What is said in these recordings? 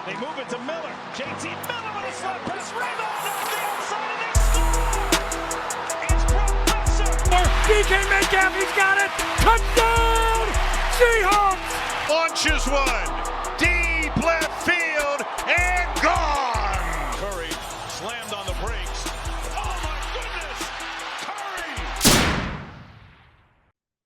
They move it to Miller. JT Miller with a slap pass. Rebound off the outside and they score! It's Brock Lesnar. DK Metcalf, he's got it. Touchdown! Seahawks! Launches one. Deep left field and gone. Curry slammed on the brakes. Oh my goodness! Curry!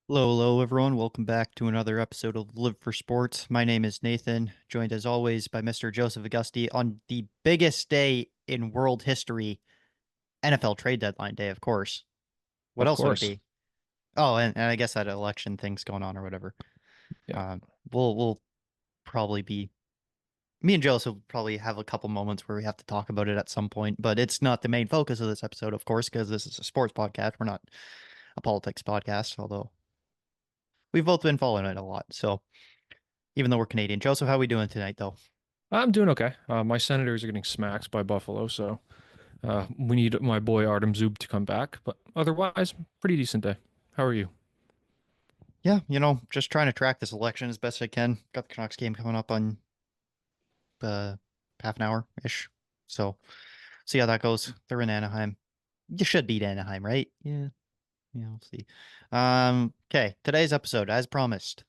Hello, everyone. Welcome back to another episode of Live for Sports. My name is Nathan, joined as always by Mr. Joseph Augusti on the biggest day in world history, NFL trade deadline day, of course. What else would it be? Oh, and I guess that election thing's going on or whatever. Yeah. We'll probably be... Me and Joseph will probably have a couple moments where we have to talk about it at some point, but it's not the main focus of this episode, of course, because this is a sports podcast. We're not a politics podcast, although... We've both been following it a lot, so even though we're Canadian. Joseph, how are we doing tonight, though? I'm doing okay. My Senators are getting smacked by Buffalo, so we need my boy Artem Zub to come back. But otherwise, pretty decent day. How are you? Yeah, just trying to track this election as best I can. Got the Canucks game coming up on half an hour-ish, so see how that goes. They're in Anaheim. You should beat Anaheim, right? Yeah, we'll see. Okay, today's episode, as promised,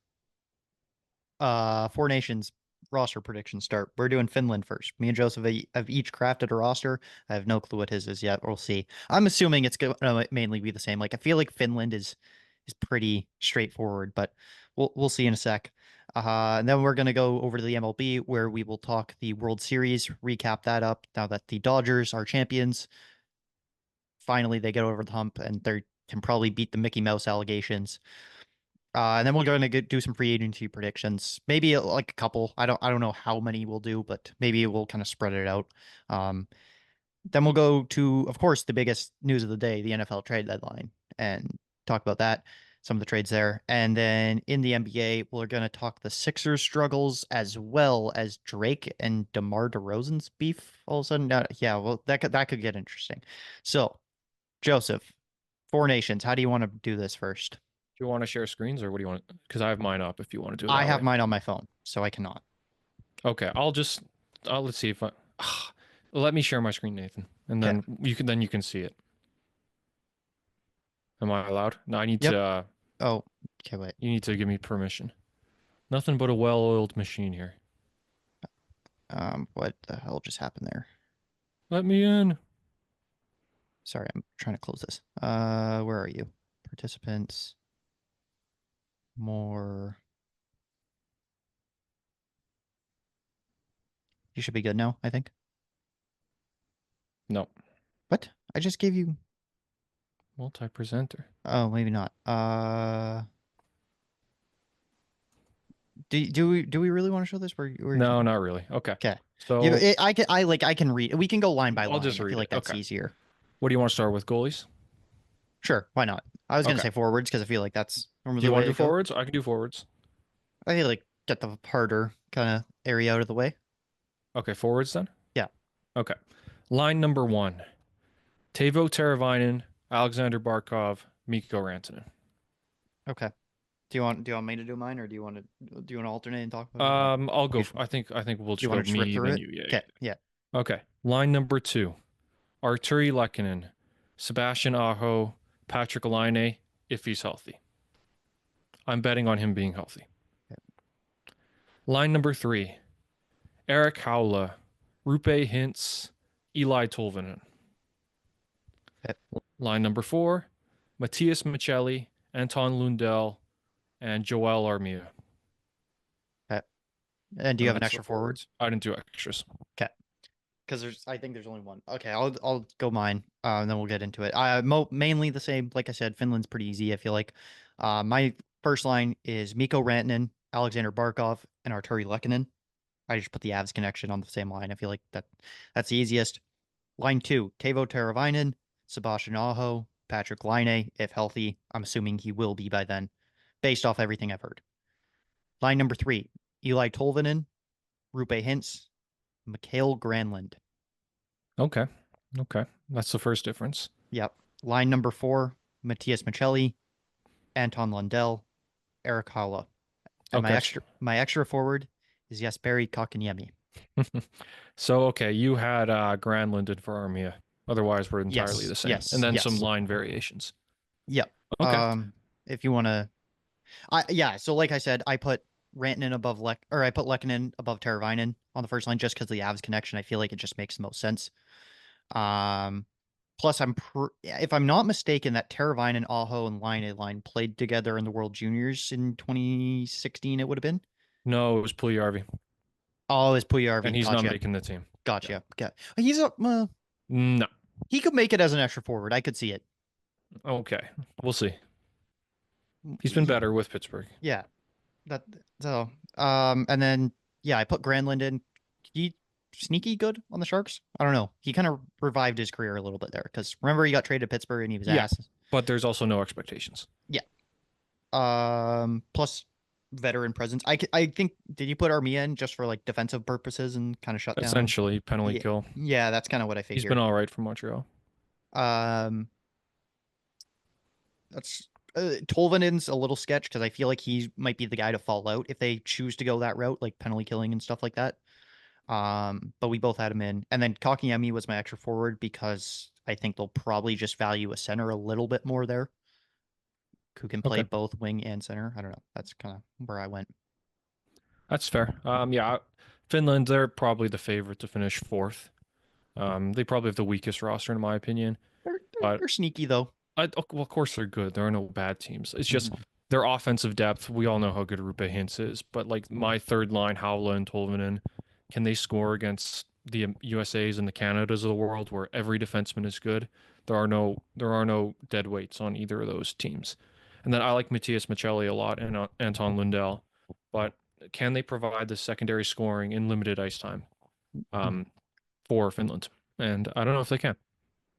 Four Nations roster prediction start. We're doing Finland first. Me and Joseph have each crafted a roster. I have no clue what his is yet. We'll see. I'm assuming it's going to mainly be the same. Like, I feel like Finland is pretty straightforward, but we'll see in a sec. And then we're going to go over to the MLB, where we will talk the World Series, recap that up now that the Dodgers are champions. Finally, they get over the hump, and they can probably beat the Mickey Mouse allegations. And then we're going to do some free agency predictions. Maybe like a couple. I don't know how many we'll do, but maybe we'll kind of spread it out. Then we'll go to, of course, the biggest news of the day, the NFL trade deadline, and talk about that, some of the trades there. And then in the NBA, we're going to talk the Sixers struggles as well as Drake and DeMar DeRozan's beef all of a sudden. Yeah, well, that could get interesting. So, Joseph, Four Nations, how do you want to do this first? Do you want to share screens, or what do you want? Because I have mine up if you want to do it. I have mine on my phone, so I cannot. Okay, let's see if I... Let me share my screen, Nathan, and then you can see it. Am I allowed? No, I need to... Oh, okay, wait. You need to give me permission. Nothing but a well-oiled machine here. What the hell just happened there? Let me in. Sorry, I'm trying to close this. Where are you? Participants. More. You should be good now, I think. No. What? I just gave you... Multi-presenter. Oh, maybe not. Do we really want to show this? No, not really. Okay. Okay. So I can read. We can go line by line. I'll just read I feel like that's okay. easier. What do you want to start with? Goalies? Sure, why not? I was going to say forwards because I feel like that's normally. Do you want to do forwards? I can do forwards. I feel like get the harder kind of area out of the way. Okay, forwards then? Yeah. Okay. Line number 1. Teuvo Teravainen, Alexander Barkov, Mikko Rantanen. Okay. Do you want me to do mine, or do you want to alternate and talk about it? I'll go. I think we'll just go me then you. Yeah. Okay. Yeah. Okay. Line number 2. Arturi Lehkonen, Sebastian Aho, Patrick Laine, if he's healthy. I'm betting on him being healthy. Okay. Line number 3. Eric Haula, Rupe Hintz, Eli Tolvanen. Okay. Line number 4. Matthias Michelli, Anton Lundell, and Joel Armia. Okay. And do you have an extra forwards? I didn't do extras. Okay. Because I think there's only one. Okay, I'll go mine, and then we'll get into it. Mainly the same. Like I said, Finland's pretty easy, I feel like. My first line is Mikko Rantanen, Alexander Barkov, and Arturi Lehkonen. I just put the Avs connection on the same line. I feel like that's the easiest. Line 2, Teuvo Teravainen, Sebastian Aho, Patrick Laine, if healthy. I'm assuming he will be by then, based off everything I've heard. Line number 3, Eli Tolvanen, Rupe Hintz, Mikael Granlund. Okay. That's the first difference. Yep. Line number 4, Matthias Michelli, Anton Lundell, Eric Haula. And my extra forward is Jesperi Kotkaniemi. So, okay, you had Granlund for Armia. Otherwise, we're entirely Yes, the same. yes, And then some yes. line variations. Yep. Okay. If you want to, yeah. So like I said, I put Rantanen above I put Lehkonen above Teravainen on the first line just because the Avs connection. I feel like it just makes the most sense. Um, Plus, if I'm not mistaken, that Teravainen, Aho, and line played together in the World Juniors in 2016. It would have been. No, it was Puljujarvi, Oh, it's and Puyarvi. he's not Gotcha. making the team. Gotcha. Yeah. He's a No. he could make it as an extra forward. I could see it. Okay. We'll see. He's been better with Pittsburgh. Yeah. That so and then yeah, I put Granlund in. He sneaky good on the Sharks. I don't know. He kind of revived his career a little bit there because remember he got traded to Pittsburgh and he was Yeah. ass. But there's also no expectations. Yeah. Plus veteran presence. I think did you put Armia in just for like defensive purposes and kind of shut down? Essentially, penalty Yeah. kill. Yeah, that's kind of what I figured. He's been all right for Montreal. That's Tolvanen's a little sketch because I feel like he might be the guy to fall out if they choose to go that route, like penalty killing and stuff like that. But we both had him in, and then Kakiyemi was my extra forward because I think they'll probably just value a center a little bit more there, who can play both wing and center. I don't know. That's kind of where I went. That's fair. Yeah, Finland, they're probably the favorite to finish fourth. They probably have the weakest roster in my opinion. They're sneaky though. Well, of course they're good. There are no bad teams. It's just Mhm. their offensive depth. We all know how good Rupe Hintz is, but like my third line, Haula and Tolvanen, can they score against the USAs and the Canadas of the world where every defenseman is good? There are no dead weights on either of those teams. And then I like Matthias Michelli a lot and Anton Lundell, but can they provide the secondary scoring in limited ice time for Finland? And I don't know if they can.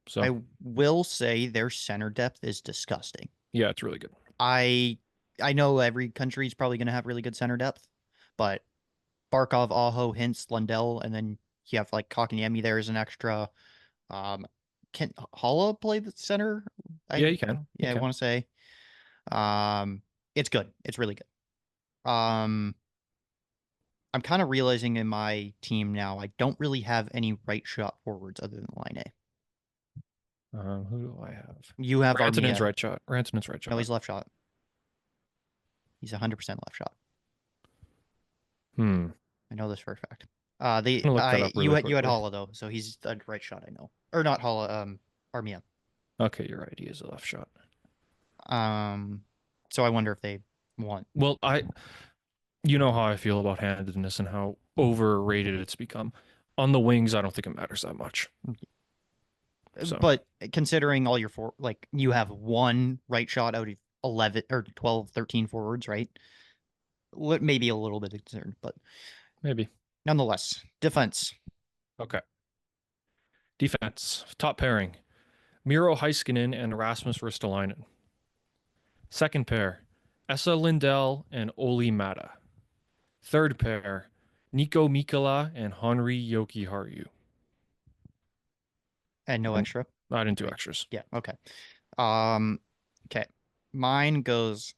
So I will say their center depth is disgusting. yeah, it's really good. I know every country is probably going to have really good center depth, but Barkov, Aho, Hintz, Lundell, and then you have like Kotkaniemi there as an extra. Can Holla play the center? Yeah, you can. Yeah, I want to say. It's good. It's really good. I'm kind of realizing in my team now I don't really have any right shot forwards other than line A. Who do I have? You have Rantanen's Armia. right shot. Rantanen's right shot. No, he's left shot. He's 100% left shot. I know this for a fact. You had Holla though, so he's a right shot. I know, or not Holla. Armia. Okay, you're right. He is a left shot. So I wonder if they want. Well, you know how I feel about handedness and how overrated it's become. On the wings, I don't think it matters that much. So. But considering all your you have one right shot out of 11 or 12, 13 forwards, right? Maybe a little bit of concern, but maybe. Nonetheless, defense. Okay. Defense. Top pairing. Miro Heiskanen and Rasmus Ristolainen. Second pair. Esa Lindell and Oli Mata. Third pair. Nico Mikkola and Henri Jokiharju. And no extra? I didn't do extras. Yeah, okay. Okay. Mine goes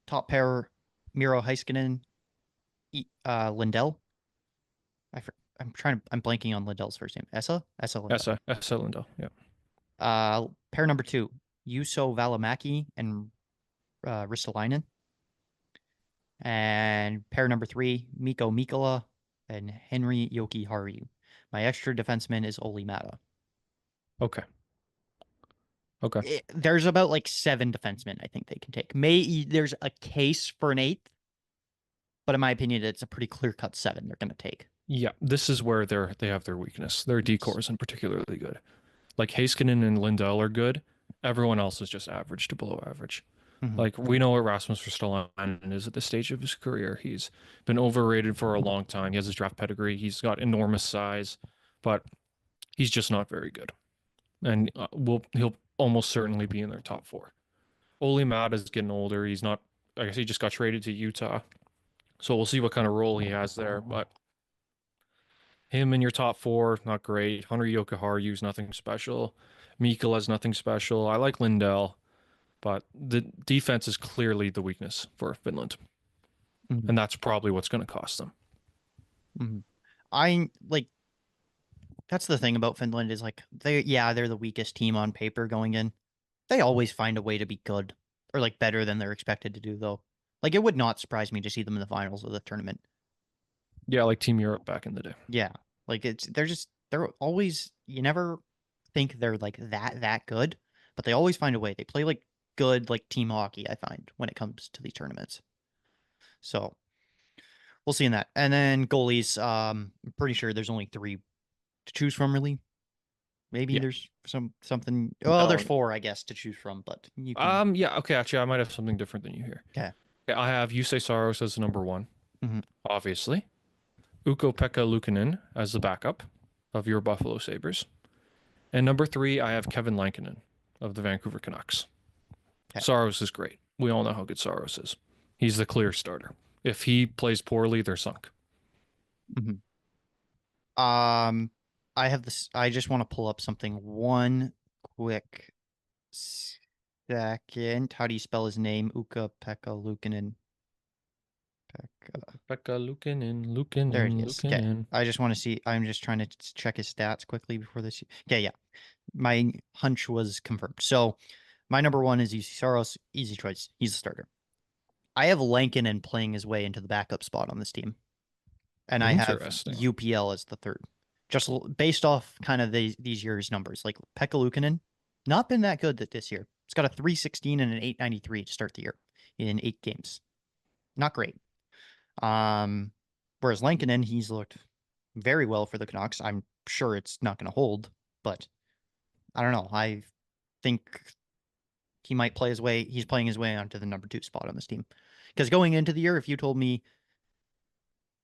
top pair Miro Heiskanen, Lindell. I'm blanking on Lindell's first name. Esa Lindell. Esa Lindell, yeah. Pair number 2, Juuso Välimäki and Ristolainen. And pair number 3, Mikko Mikkola and Henri Jokiharju. My extra defenseman is Oli Mata. Okay. There's about like 7 defensemen I think they can take. There's a case for an 8th, but in my opinion, it's a pretty clear-cut 7 they're going to take. Yeah, this is where they have their weakness. Their decors are particularly good. Like Heiskanen and Lindell are good. Everyone else is just average to below average. Mm-hmm. Like we know what Rasmus Ristolainen is at this stage of his career. He's been overrated for a long time. He has his draft pedigree. He's got enormous size, but he's just not very good. And he'll almost certainly be in their top 4. Oli Mata is getting older. He's not. I guess he just got traded to Utah, so we'll see what kind of role he has there. But him in your top 4, not great. Henri Jokiharju's nothing special. Mikkola's nothing special. I like Lindell, but the defense is clearly the weakness for Finland, and that's probably what's going to cost them. I like that's the thing about Finland is like they're the weakest team on paper going in. They always find a way to be good or like better than they're expected to do though. Like it would not surprise me to see them in the finals of the tournament. Yeah, like Team Europe back in the day. Yeah. Like they're always you never think they're like that good, but they always find a way. They play like good like team hockey, I find, when it comes to these tournaments. So we'll see in that. And then goalies, I'm pretty sure there's only three to choose from, really. Maybe Yeah. there's something. Well, there's No. four, I guess, to choose from, but you can. Yeah, okay, actually I might have something different than you here. Okay. Okay, I have Jussi Saros as number one, Mhm. obviously. Ukko-Pekka Luukkonen as the backup of your Buffalo Sabres. And number three, I have Kevin Lankinen of the Vancouver Canucks. Okay. Saros is great. We all know how good Saros is. He's the clear starter. If he plays poorly, they're sunk. Mhm. I have this. I just want to pull up something. One quick second. How do you spell his name? Ukko-Pekka Luukkonen. Pekka. Pekka Luukkonen, There it Luukkonen, is. Okay. Luukkonen. I just want to see. I'm just trying to check his stats quickly before this. Okay, yeah. My hunch was confirmed. So my number one is Jussi Saros. Easy choice. He's a starter. I have Lankinen playing his way into the backup spot on this team. And I have Interesting. UPL as the third. Just based off kind of these years' numbers. Like Pekka Luukkonen, not been that good this year. It's got a 316 and an 893 to start the year in 8 games. Not great. Whereas Lankinen, he's looked very well for the Canucks. I'm sure it's not going to hold, but I don't know. I think he might play his way. He's playing his way onto the number 2 spot on this team. Because going into the year, if you told me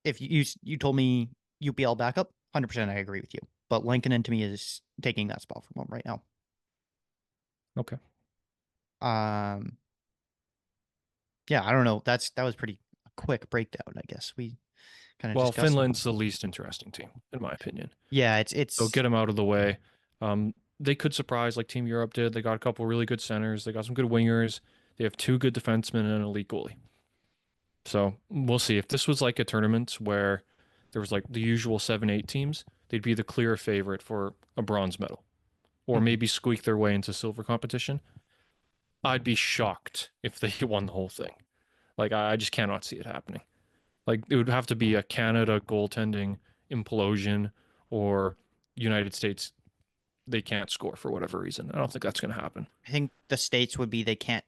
UPL backup, 100% I agree with you. But Lankinen to me is taking that spot from him right now. Okay. Yeah, I don't know. That was pretty quick breakdown, I guess. We kind of Well, discussed Finland's the least interesting team, in my opinion. Yeah, it's So get them out of the way. They could surprise like Team Europe did. They got a couple really good centers. They got some good wingers. They have 2 good defensemen and an elite goalie. So we'll see. If this was like a tournament where there was like the usual 7-8 teams, they'd be the clear favorite for a bronze medal, or maybe squeak their way into silver competition. I'd be shocked if they won the whole thing. Like I just cannot see it happening. Like it would have to be a Canada goaltending implosion or United States they can't score for whatever reason. I don't think that's going to happen. I think the states would be they can't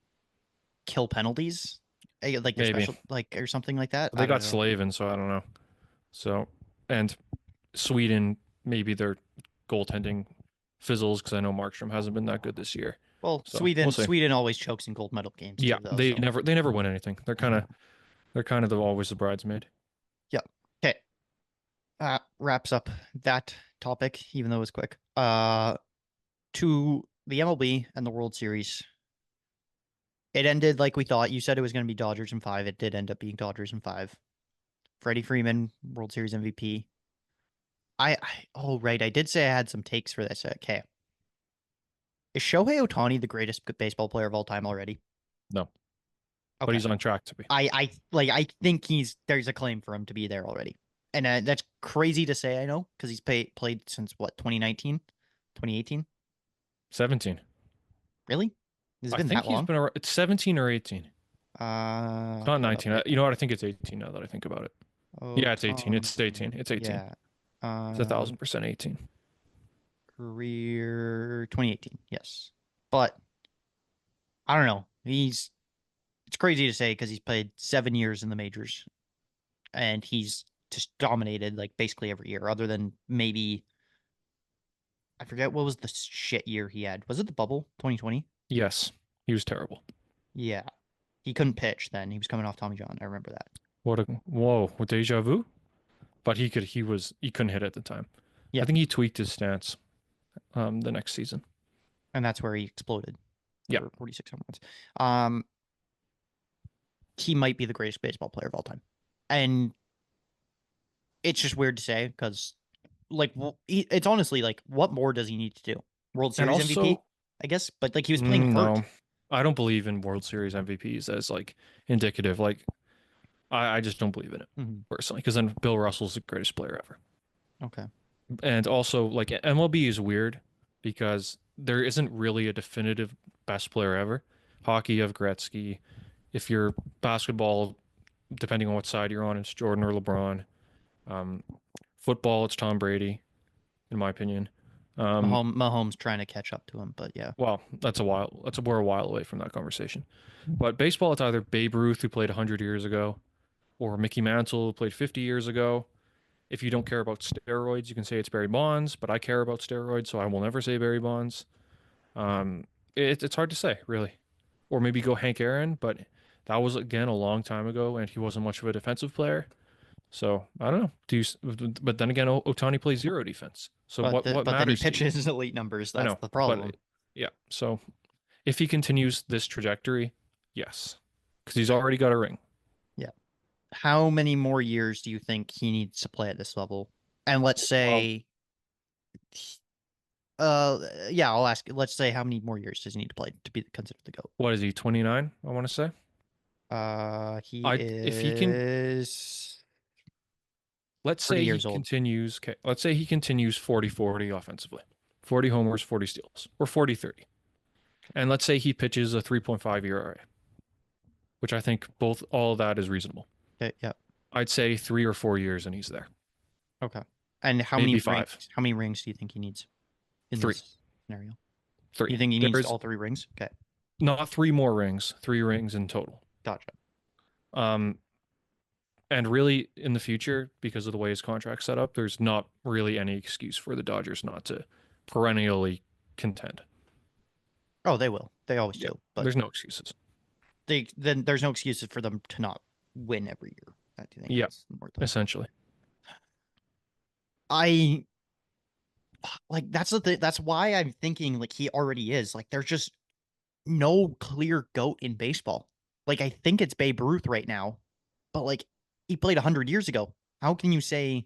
kill penalties, like their Maybe. special like or something like that. They I got don't know. Slavin, so I don't know. So, and Sweden, maybe their goaltending fizzles because I know Markstrom hasn't been that good this year. Well, So, Sweden we'll see. Sweden always chokes in gold medal games Yeah, too, though. they So. never win anything. They're kind of always the bridesmaid. Yeah. Okay. Wraps up that topic, even though it was quick. To the MLB and the World Series. It ended like we thought. You said it was going to be Dodgers in 5. It did end up being Dodgers in 5. Freddie Freeman, World Series MVP. Oh right, I did say I had some takes for this. Okay. Is Shohei Ohtani the greatest baseball player of all time already? No, Okay. but he's on track to be. I think there's a claim for him to be there already. And that's crazy to say, I know, because he's played since what, 2019? 2018? 17. Really? Has it I been think that long? he's been around, it's 17 or 18. It's I'll not pull it up 19. right You know what? I think it's 18 now that I think about it. now. Yeah, it's 18. It's 18. It's 18. Yeah. It's 1,000% 18. Career 2018, yes. But I don't know. It's crazy to say because he's played 7 years in the majors and he's just dominated like basically every year, other than maybe I forget what was the shit year he had. Was it the bubble 2020? Yes, he was terrible. Yeah. He couldn't pitch then. He was coming off Tommy John. I remember that. What deja vu? But he couldn't hit at the time. Yeah. I think he tweaked his stance the next season. And that's where he exploded. Yeah. 46 home runs. He might be the greatest baseball player of all time. And it's just weird to say because, like, it's honestly like, what more does he need to do? World Series also, MVP, I guess, but like he was playing hurt. No, I don't believe in World Series MVPs as like indicative. Like, I just don't believe in it personally. Because then Bill Russell's the greatest player ever. Okay. And also, like MLB is weird because there isn't really a definitive best player ever. Hockey, you have Gretzky. If you're basketball, depending on what side you're on, it's Jordan or LeBron. Um, Football, it's Tom Brady, in my opinion. Mahomes trying to catch up to him, but yeah. Well, we're a while away from that conversation. But baseball, it's either Babe Ruth, who played 100 years ago, or Mickey Mantle, who played 50 years ago. If you don't care about steroids, you can say it's Barry Bonds, but I care about steroids, so I will never say Barry Bonds. It's hard to say, really. Or maybe go Hank Aaron, but that was, again, a long time ago, and he wasn't much of a defensive player. So, I don't know. But then again, Otani plays zero defense. So what But then he matters to you? pitches elite numbers. I That's know, the problem. but yeah. So if he continues this trajectory, yes, because he's already got a ring. Yeah. How many more years do you think he needs to play at this level? And let's say, yeah, I'll ask. Let's say how many more years does he need to play to be considered the GOAT? What is he, 29? I want to say. He If he can, is let's 30 say he years old. continues. Okay, let's say he continues 40-40 offensively, 40 homers, 40 steals, or 40-30, and let's say he pitches a 3.5 ERA, which I think all of that is reasonable. Okay, yeah. I'd say 3 or 4 years, and he's there. Okay. And how Maybe many 5. rings? How many rings do you think he needs in 3. this scenario? 3. You think he needs There's all 3 rings? Okay, not 3 more rings, 3 rings in total. gotcha. And really, in the future, because of the way his contract's set up, there's not really any excuse for the Dodgers not to perennially contend. Oh, they will. They always Yeah, do. But there's no excuses. then there's no excuses for them to not win every year. I think Yeah, that's more the- essentially. I like that's the thing. That's why I'm thinking like he already is. Like there's just no clear GOAT in baseball. Like I think it's Babe Ruth right now, but like he played 100 years ago. How can you say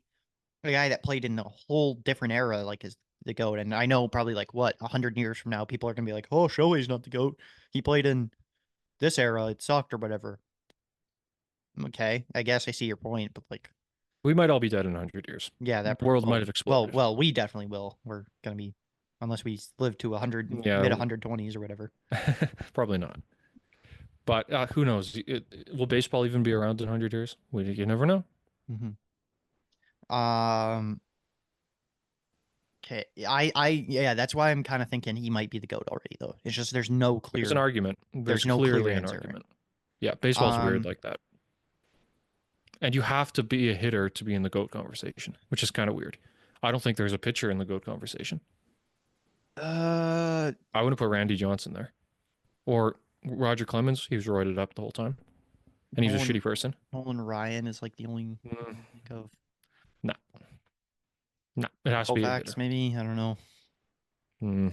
a guy that played in a whole different era like is the GOAT? And I know probably like what 100 years from now, people are gonna be like, "Oh, Shohei's not the GOAT. He played in this era. It sucked or whatever." Okay, I guess I see your point, but like, We might all be dead in 100 years. yeah, that The world well, might have exploded. Well, we definitely will. We're gonna be, unless we live to 100, Yeah. mid 120s or whatever. Probably not. But who knows? Will baseball even be around in 100 years? You never know. Okay, yeah, that's why I'm kind of thinking he might be the GOAT already, though. It's just there's no clear. There's an argument. There's no clear clearly an answer. argument. Yeah, baseball's weird like that. And you have to be a hitter to be in the GOAT conversation, which is kind of weird. I don't think there's a pitcher in the GOAT conversation. I wouldn't put Randy Johnson there. Or Roger Clemens. He was roided up the whole time. And he's a shitty person. Nolan Ryan is like the only I can think of. No, it has to be a Kovacs, hitter. maybe. I don't know.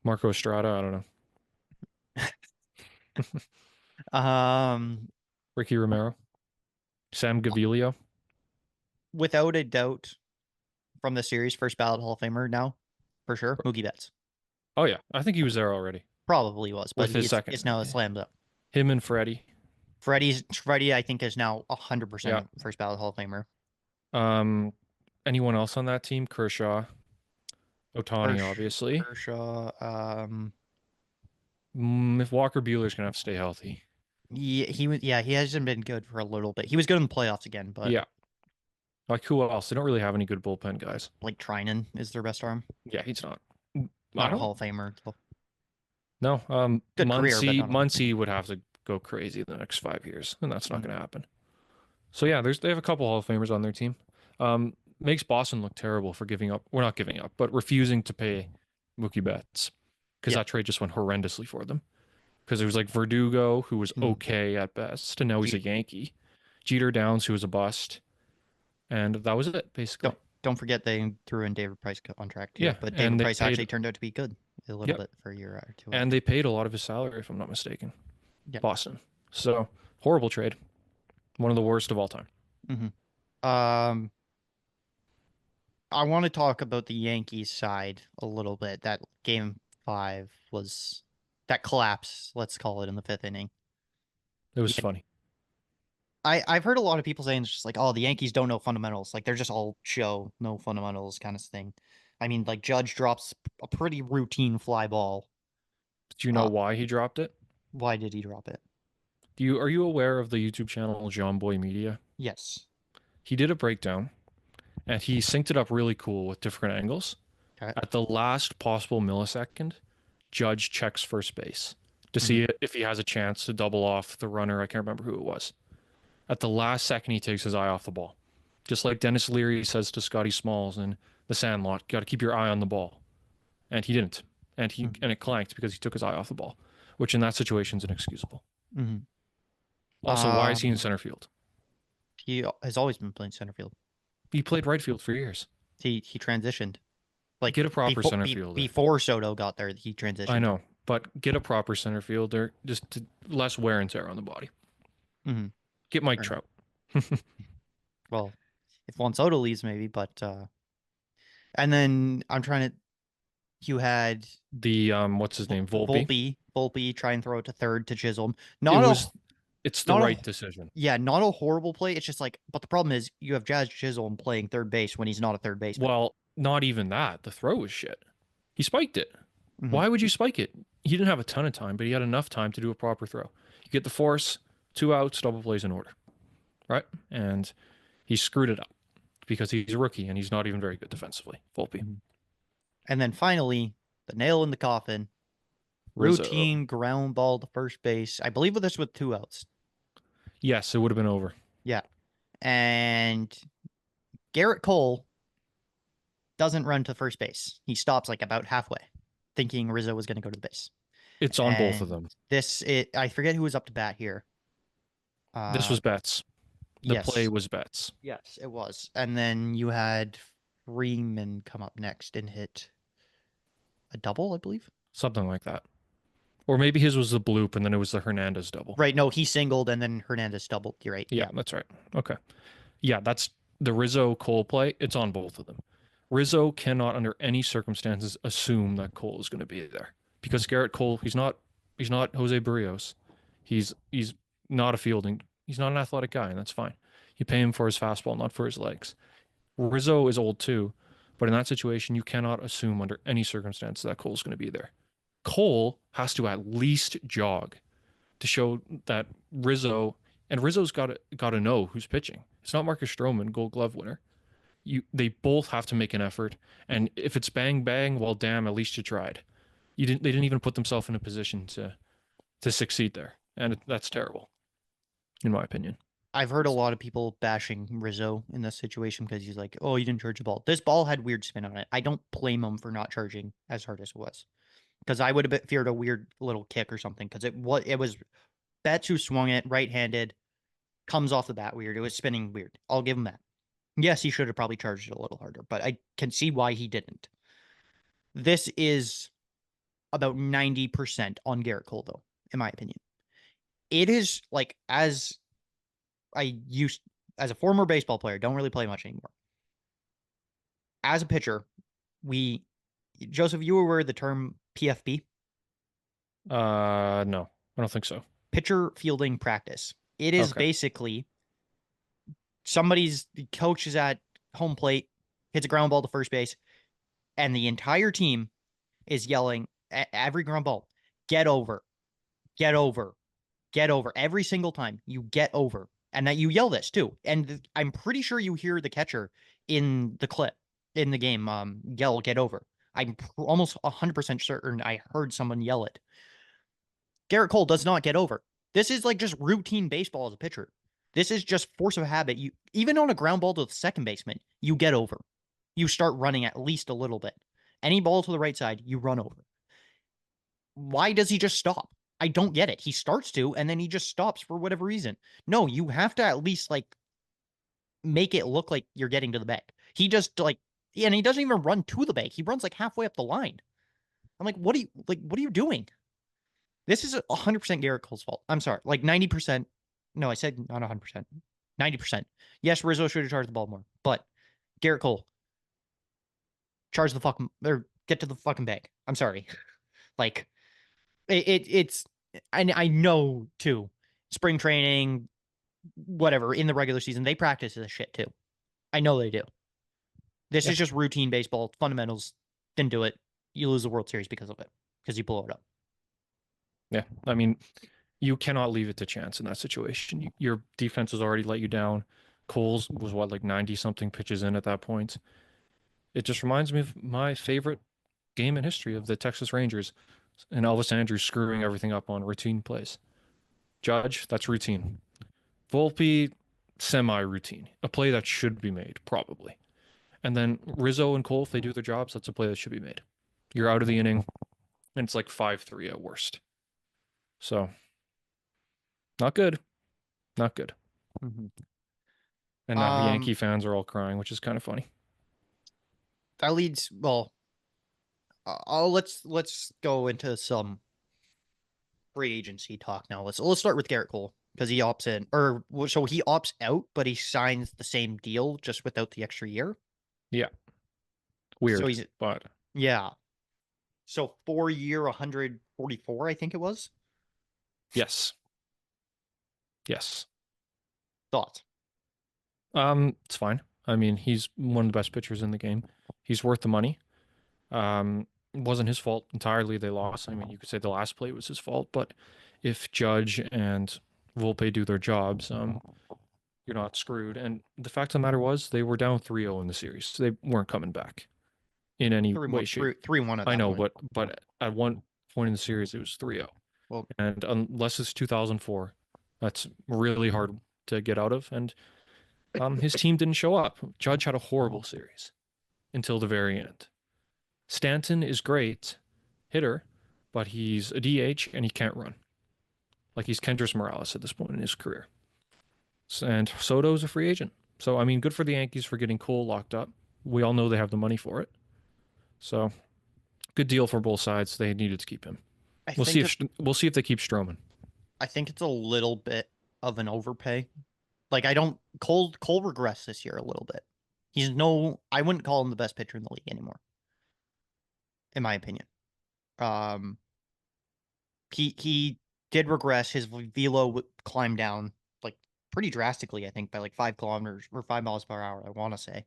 Marco Estrada, I don't know. Ricky Romero. Sam Gaviglio. Without a doubt, from the series, first ballot Hall of Famer now, for sure. Mookie Betts. Oh yeah, I think he was there already. Probably was, but With his second. it's now a slam dunk. Him and Freddie. Freddie, I think, is now 100% first ballot Hall of Famer. Anyone else on that team? Kershaw. Otani, obviously. Kershaw. If Walker Buehler's gonna have to stay healthy. Yeah, he hasn't been good for a little bit. He was good in the playoffs again, but yeah. Like who else? They don't really have any good bullpen guys. Like Trinan is their best arm. Yeah, he's not. Not a Hall of Famer. No. Good career, but not Muncy would have to go crazy the next 5 years, and that's not going to happen. So yeah, they have a couple Hall of Famers on their team. Makes Boston look terrible for giving up. We're not giving up, but refusing to pay Mookie Betts because that trade just went horrendously for them. Because it was like Verdugo, who was okay at best, and now he's a Yankee. Jeter Downs, who was a bust, and that was it basically. Don't forget they threw in David Price contract too. Yeah, but David Price actually turned out to be good a little bit for a year or two. And they paid a lot of his salary, if I'm not mistaken. Yeah. Boston. So horrible trade. One of the worst of all time. I want to talk about the Yankees side a little bit. That game 5 was that collapse, let's call it, in the 5th inning. It was funny. I've heard a lot of people saying it's just like, oh, the Yankees don't know fundamentals. Like they're just all show, no fundamentals kind of thing. I mean, like Judge drops a pretty routine fly ball. Do you know why he dropped it? Why did he drop it? Are you aware of the YouTube channel John Boy Media? Yes. He did a breakdown and he synced it up really cool with different angles. Okay. At the last possible millisecond, Judge checks first base to see if he has a chance to double off the runner. I can't remember who it was. At the last second, he takes his eye off the ball. Just like Dennis Leary says to Scotty Smalls in The Sandlot, got to keep your eye on the ball. And he didn't. And it clanked because he took his eye off the ball, which in that situation is inexcusable. Mm-hmm. Also, why is he in center field? He has always been playing center field. He played right field for years. He transitioned. Like Get a proper center fielder. Before Soto got there, he transitioned. I know, but get a proper center fielder, just to less wear and tear on the body. Mm-hmm. Get Mike Trout. Well, if Juan Soto leaves, maybe, but and then I'm trying to. You had the what's his name, Volpe. Volpe try and throw it to third to Chisholm. It's the right decision. Yeah, not a horrible play. It's just like, but the problem is you have Jazz Chisholm playing third base when he's not a third baseman. Well, not even that. The throw was shit. He spiked it. Why would you spike it? He didn't have a ton of time, but he had enough time to do a proper throw. You get the force, 2 outs, double plays in order, right? And he screwed it up because he's a rookie and he's not even very good defensively. Volpe. And then finally, the nail in the coffin. Rizzo. Routine ground ball to first base. I believe this with 2 outs. Yes, it would have been over. Yeah. And Garrett Cole doesn't run to first base. He stops like about halfway, thinking Rizzo was going to go to the base. It's on both of them. I forget who was up to bat here. This was Betts. The play was Betts. Yes, it was. And then you had Freeman come up next and hit a double, I believe. Something like that. Or maybe his was the bloop and then it was the Hernandez double. Right. No, he singled and then Hernandez doubled. You're right. Yeah, that's right. Okay. Yeah, that's the Rizzo Cole play. It's on both of them. Rizzo cannot under any circumstances assume that Cole is going to be there because Garrett Cole, he's not Jose Barrios. He's not he's not an athletic guy, and that's fine. You pay him for his fastball, not for his legs. Rizzo is old too, but in that situation, you cannot assume under any circumstance that Cole's going to be there. Cole has to at least jog to show that Rizzo's got to know who's pitching. It's not Marcus Stroman, Gold Glove winner. They both have to make an effort, and if it's bang bang, well, damn, at least you tried. They didn't even put themselves in a position to succeed there, and that's terrible, in my opinion. I've heard a lot of people bashing Rizzo in this situation because he's like, oh, you didn't charge the ball. This ball had weird spin on it. I don't blame him for not charging as hard as it was, because I would have feared a weird little kick or something, because it was Betts who swung it right-handed, comes off the bat weird. It was spinning weird. I'll give him that. Yes, he should have probably charged it a little harder, but I can see why he didn't. This is about 90% on Garrett Cole, though, in my opinion. It is like, as a former baseball player, don't really play much anymore. As a pitcher, Joseph, you were aware of the term PFP? No, I don't think so. Pitcher fielding practice. It is basically the coach is at home plate, hits a ground ball to first base, and the entire team is yelling at every ground ball, get over, get over, get over. Every single time you get over. And that you yell this too. And I'm pretty sure you hear the catcher in the clip in the game yell, get over. I'm almost 100% certain I heard someone yell it. Garrett Cole does not get over. This is like just routine baseball as a pitcher. This is just force of habit. You even on a ground ball to the second baseman, you get over. You start running at least a little bit. Any ball to the right side, you run over. Why does he just stop? I don't get it. He starts to, and then he just stops for whatever reason. No, you have to at least like make it look like you're getting to the bag. He just and he doesn't even run to the bag. He runs like halfway up the line. I'm like, what are you doing? This is 100% Garrett Cole's fault. I'm sorry. Like 90%. No, I said not 100%. 90%. Yes, Rizzo should have charged the ball more, but Garrett Cole, charge the fucking, or get to the fucking bag. I'm sorry. Like, it's, and I know too, spring training, whatever, in the regular season, they practice this shit too. I know they do. This Yeah. is just routine baseball, fundamentals. Didn't do it. You lose the World Series because of it, because you blow it up. Yeah, I mean, you cannot leave it to chance in that situation. Your defense has already let you down. Cole's was what, like 90 something pitches in at that point. It just reminds me of my favorite game in history of the Texas Rangers and Elvis Andrews screwing everything up on routine plays. Judge, that's routine. Volpe, semi-routine. A play that should be made, probably. And then Rizzo and Cole, if they do their jobs, that's a play that should be made. You're out of the inning, and it's like 5-3 at worst. So, not good. Not good. Mm-hmm. And now Yankee fans are all crying, which is kind of funny. That leads, well, let's go into some free agency talk now. Let's start with Garrett Cole, because he opts in, or so he opts out, but he signs the same deal just without the extra year. Yeah. Weird, So he's, but yeah. So 4-year, 144, I think it was. yes. Yes. Thoughts? It's fine. I mean, he's one of the best pitchers in the game. He's worth the money. It wasn't his fault entirely they lost. I mean, you could say the last play was his fault, but if Judge and Volpe do their jobs, you're not screwed. And the fact of the matter was they were down 3-0 in the series. So they weren't coming back in any way, shape. 3-1 at I that know, point. but at one point in the series it was 3-0. Well, And unless it's 2004, that's really hard to get out of. And his team didn't show up. Judge had a horrible series until the very end. Stanton is great hitter, but he's a DH and he can't run. Like he's Kendrys Morales at this point in his career. And Soto's a free agent. So, I mean, good for the Yankees for getting Cole locked up. We all know they have the money for it. So, good deal for both sides. They needed to keep him. We'll see if they keep Stroman. I think it's a little bit of an overpay. Like Cole regressed this year a little bit. I wouldn't call him the best pitcher in the league anymore, in my opinion. He did regress. His velo climbed down like pretty drastically, I think, by like 5 kilometers or 5 miles per hour, I want to say.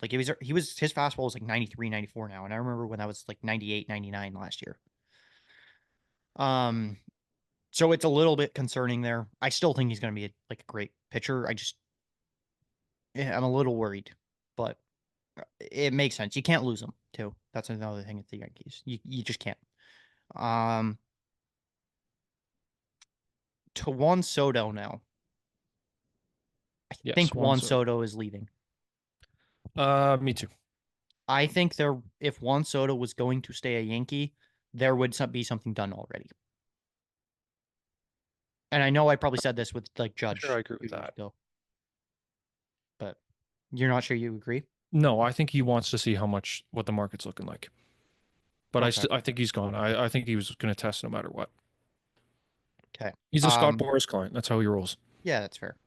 Like his fastball was like 93, 94 now, and I remember when that was like 98, 99 last year. So it's a little bit concerning there. I still think he's going to be a great pitcher. I'm a little worried, but it makes sense. You can't lose him too. That's another thing at the Yankees. You just can't. To Juan Soto now. I think Juan Soto is leaving. Me too. I think if Juan Soto was going to stay a Yankee, there would be something done already. And I know I probably said this with like Judge. Sure, I agree with that. But you're not sure you agree? No, I think he wants to see what the market's looking like. But okay. I think he's gone. I think he was going to test no matter what. Okay. He's a Scott Boras client. That's how he rolls. Yeah, that's fair.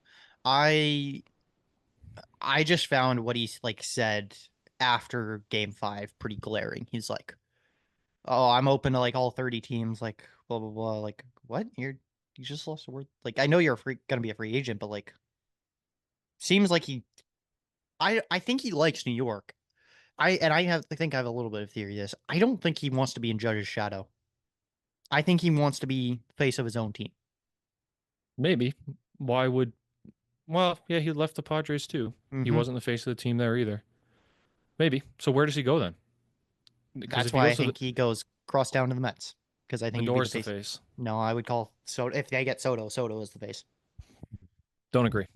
I just found what he said after Game 5 pretty glaring. He's like, "Oh, I'm open to all 30 teams." Like blah blah blah. Like what? You just lost a word. Like I know you're gonna be a free agent, but seems like I think he likes New York. I think I have a little bit of theory to this. I don't think he wants to be in Judge's shadow. I think he wants to be face of his own team. Maybe. Well, yeah, he left the Padres too. Mm-hmm. He wasn't the face of the team there either. Maybe. So where does he go then? That's why I think he goes cross down to the Mets. Because I think Lindor's the face. No, I would call Soto. If they get Soto is the face. Don't agree.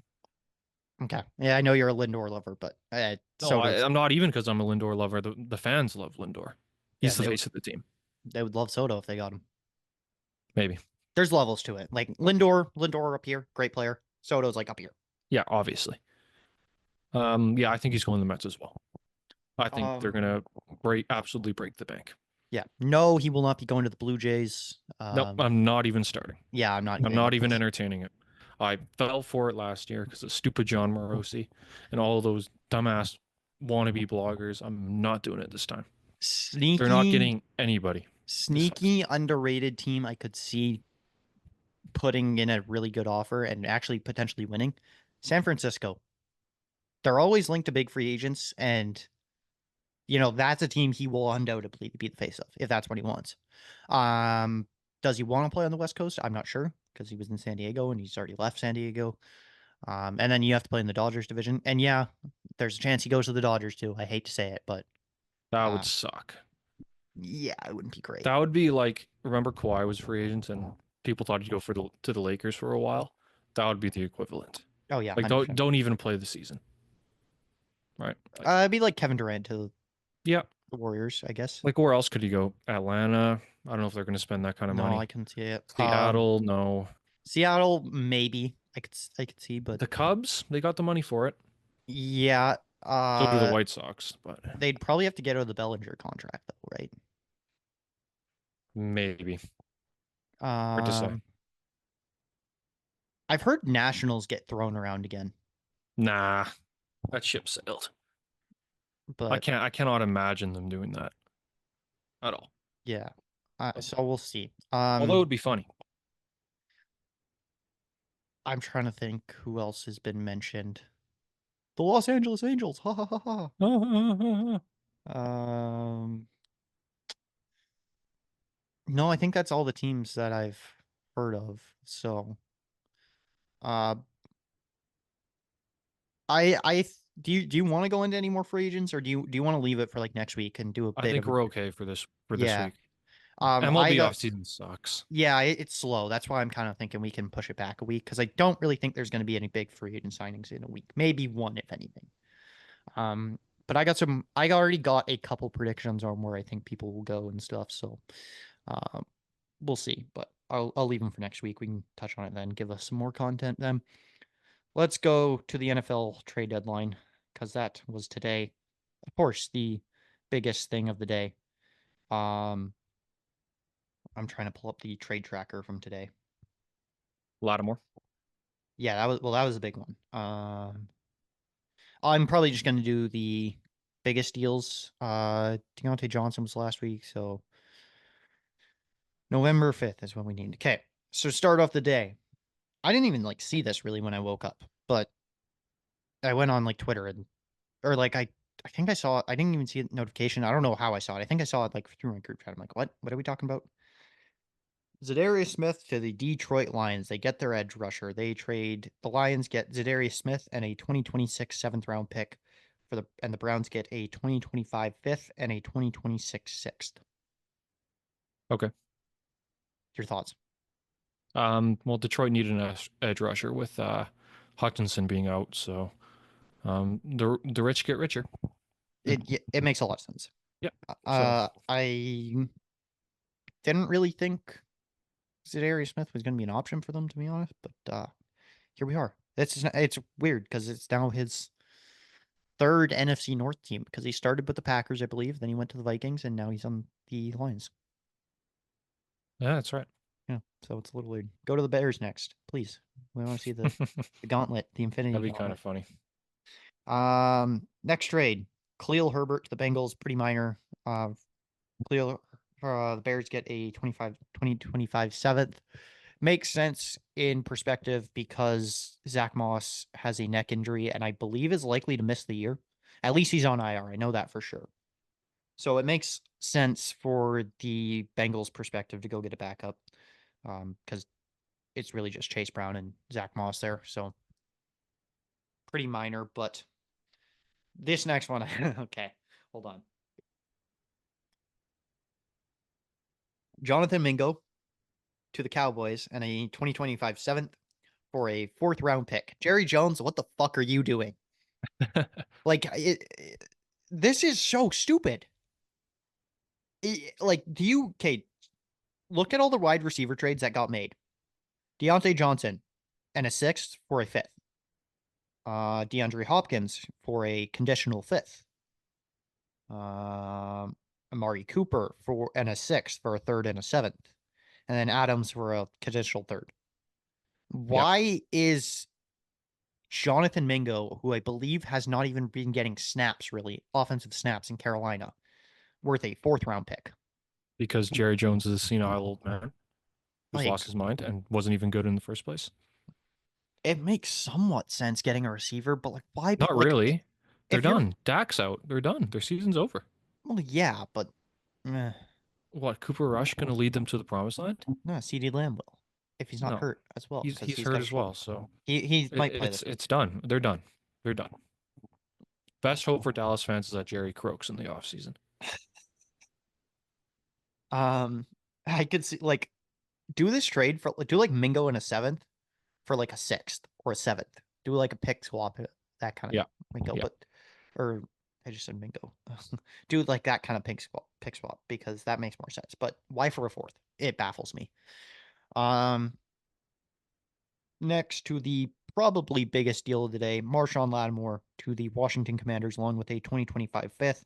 Okay. Yeah, I know you're a Lindor lover, but no, I'm not even because I'm a Lindor lover. The fans love Lindor. He's the face of the team. They would love Soto if they got him. Maybe. There's levels to it. Like Lindor up here, great player. Soto's up here. Yeah, obviously. Yeah, I think he's going to the Mets as well. I think they're gonna absolutely break the bank. Yeah. No, he will not be going to the Blue Jays. No, I'm not even starting. Yeah, I'm not even entertaining it. I fell for it last year because of stupid John Morosi and all of those dumbass wannabe bloggers. I'm not doing it this time. They're not getting anybody. Sneaky underrated team I could see putting in a really good offer and actually potentially winning, San Francisco. They're always linked to big free agents, and that's a team he will undoubtedly be the face of if that's what he wants. Does he want to play on the West Coast? I'm not sure because he was in San Diego and he's already left San Diego. And then you have to play in the Dodgers division, and yeah, there's a chance he goes to the Dodgers too. I hate to say it, but That would suck. yeah, it wouldn't be great. That would be like, remember Kawhi was free agent and people thought he'd go to the Lakers for a while. That would be the equivalent. Oh yeah, Like 100%. don't even play the season. Right. It'd be like Kevin Durant to Yeah. the Warriors, I guess. Like where else could he go? Atlanta. I don't know if they're going to spend that kind of No, money. I can see it. Seattle, no. Seattle, maybe I could see, but The Cubs, they got the money for it. yeah, So do the White Sox, but they'd probably have to get out of the Bellinger contract though, right? maybe. Hard to say. I've heard Nationals get thrown around again, Nah, that ship sailed. but I cannot imagine them doing that at all. yeah, so we'll see. Although it would be funny. I'm trying to think who else has been mentioned. The Los Angeles Angels, ha ha ha ha. No, I think that's all the teams that I've heard of. So, do you want to go into any more free agents, or do you want to leave it for like next week and do a I bit think of we're okay for this Yeah. week. I MLB got offseason sucks. yeah, it's slow. That's why I'm kind of thinking we can push it back a week because I don't really think there's going to be any big free agent signings in a week. Maybe one, if anything. But I already got a couple predictions on where I think people will go and stuff. So, we'll see. But I'll leave them for next week. We can touch on it then. Give us some more content then. Let's go to the NFL trade deadline because that was today. Of course, the biggest thing of the day. I'm trying to pull up the trade tracker from today. Lattimore. Yeah, that was a big one. I'm probably just going to do the biggest deals. Deontay Johnson was last week, so November 5th is when we need. Okay, so start off the day. I didn't even see this really when I woke up, but I went on Twitter I think I saw it. I didn't even see a notification. I don't know how I saw it. I think I saw it through my group chat. I'm like, what? What are we talking about? Zadarius Smith to the Detroit Lions. They get their edge rusher. The Lions get Zadarius Smith and a 2026 seventh round pick and the Browns get a 2025 fifth and a 2026 sixth. Okay. Your thoughts? Well, Detroit needed an edge rusher with Hutchinson being out, so the rich get richer. It makes a lot of sense. Yeah. I didn't really think Zadarius Smith was going to be an option for them, to be honest, but here we are. It's weird because it's now his third NFC North team because he started with the Packers, I believe, then he went to the Vikings, and now he's on the Lions. Yeah, that's right. Yeah, so it's a little weird. Go to the Bears next, please. We want to see the gauntlet, the Infinity That'd be Gauntlet. kind of funny. Next trade, Khalil Herbert to the Bengals, pretty minor. The Bears get a 2025 seventh. Makes sense in perspective because Zach Moss has a neck injury and I believe is likely to miss the year. At least he's on IR. I know that for sure. So it makes sense for the Bengals' perspective to go get a backup because it's really just Chase Brown and Zach Moss there. So pretty minor, but this next one, okay, hold on. Jonathan Mingo to the Cowboys and a 2025 seventh for a fourth round pick. Jerry Jones, what the fuck are you doing? This is so stupid. Look at all the wide receiver trades that got made. Deontay Johnson and a sixth for a fifth. DeAndre Hopkins for a conditional fifth. Amari Cooper and a sixth for a third and a seventh. And then Adams for a conditional third. Why is Jonathan Mingo, who I believe has not even been getting snaps, really, offensive snaps in Carolina, worth a fourth round pick? Because Jerry Jones is a senile old man. who's Like, lost his mind and wasn't even good in the first place. it makes somewhat sense getting a receiver, but like, why? Not Like, really. They're if you're done. Dak's out. They're done. Their season's over. well, yeah, but What, Cooper Rush going to lead them to the promised land? no, CD Lamb will if he's not No, hurt as well because he's he's hurt got a as well. shoulder. So He might play this. it's done. They're done. They're done. Best hope for Dallas fans is that Jerry croaks in the offseason. I could see like do this trade for do like Mingo in a 7th for like a 6th or a 7th. Do like a pick swap, that kind of Yeah. Mingo, Yeah. but or I just said Mingo. Do like that kind of pick swap because that makes more sense. But why for a 4th? It baffles me. Next to the probably biggest deal of the day, Marshawn Lattimore to the Washington Commanders along with a 2025 5th.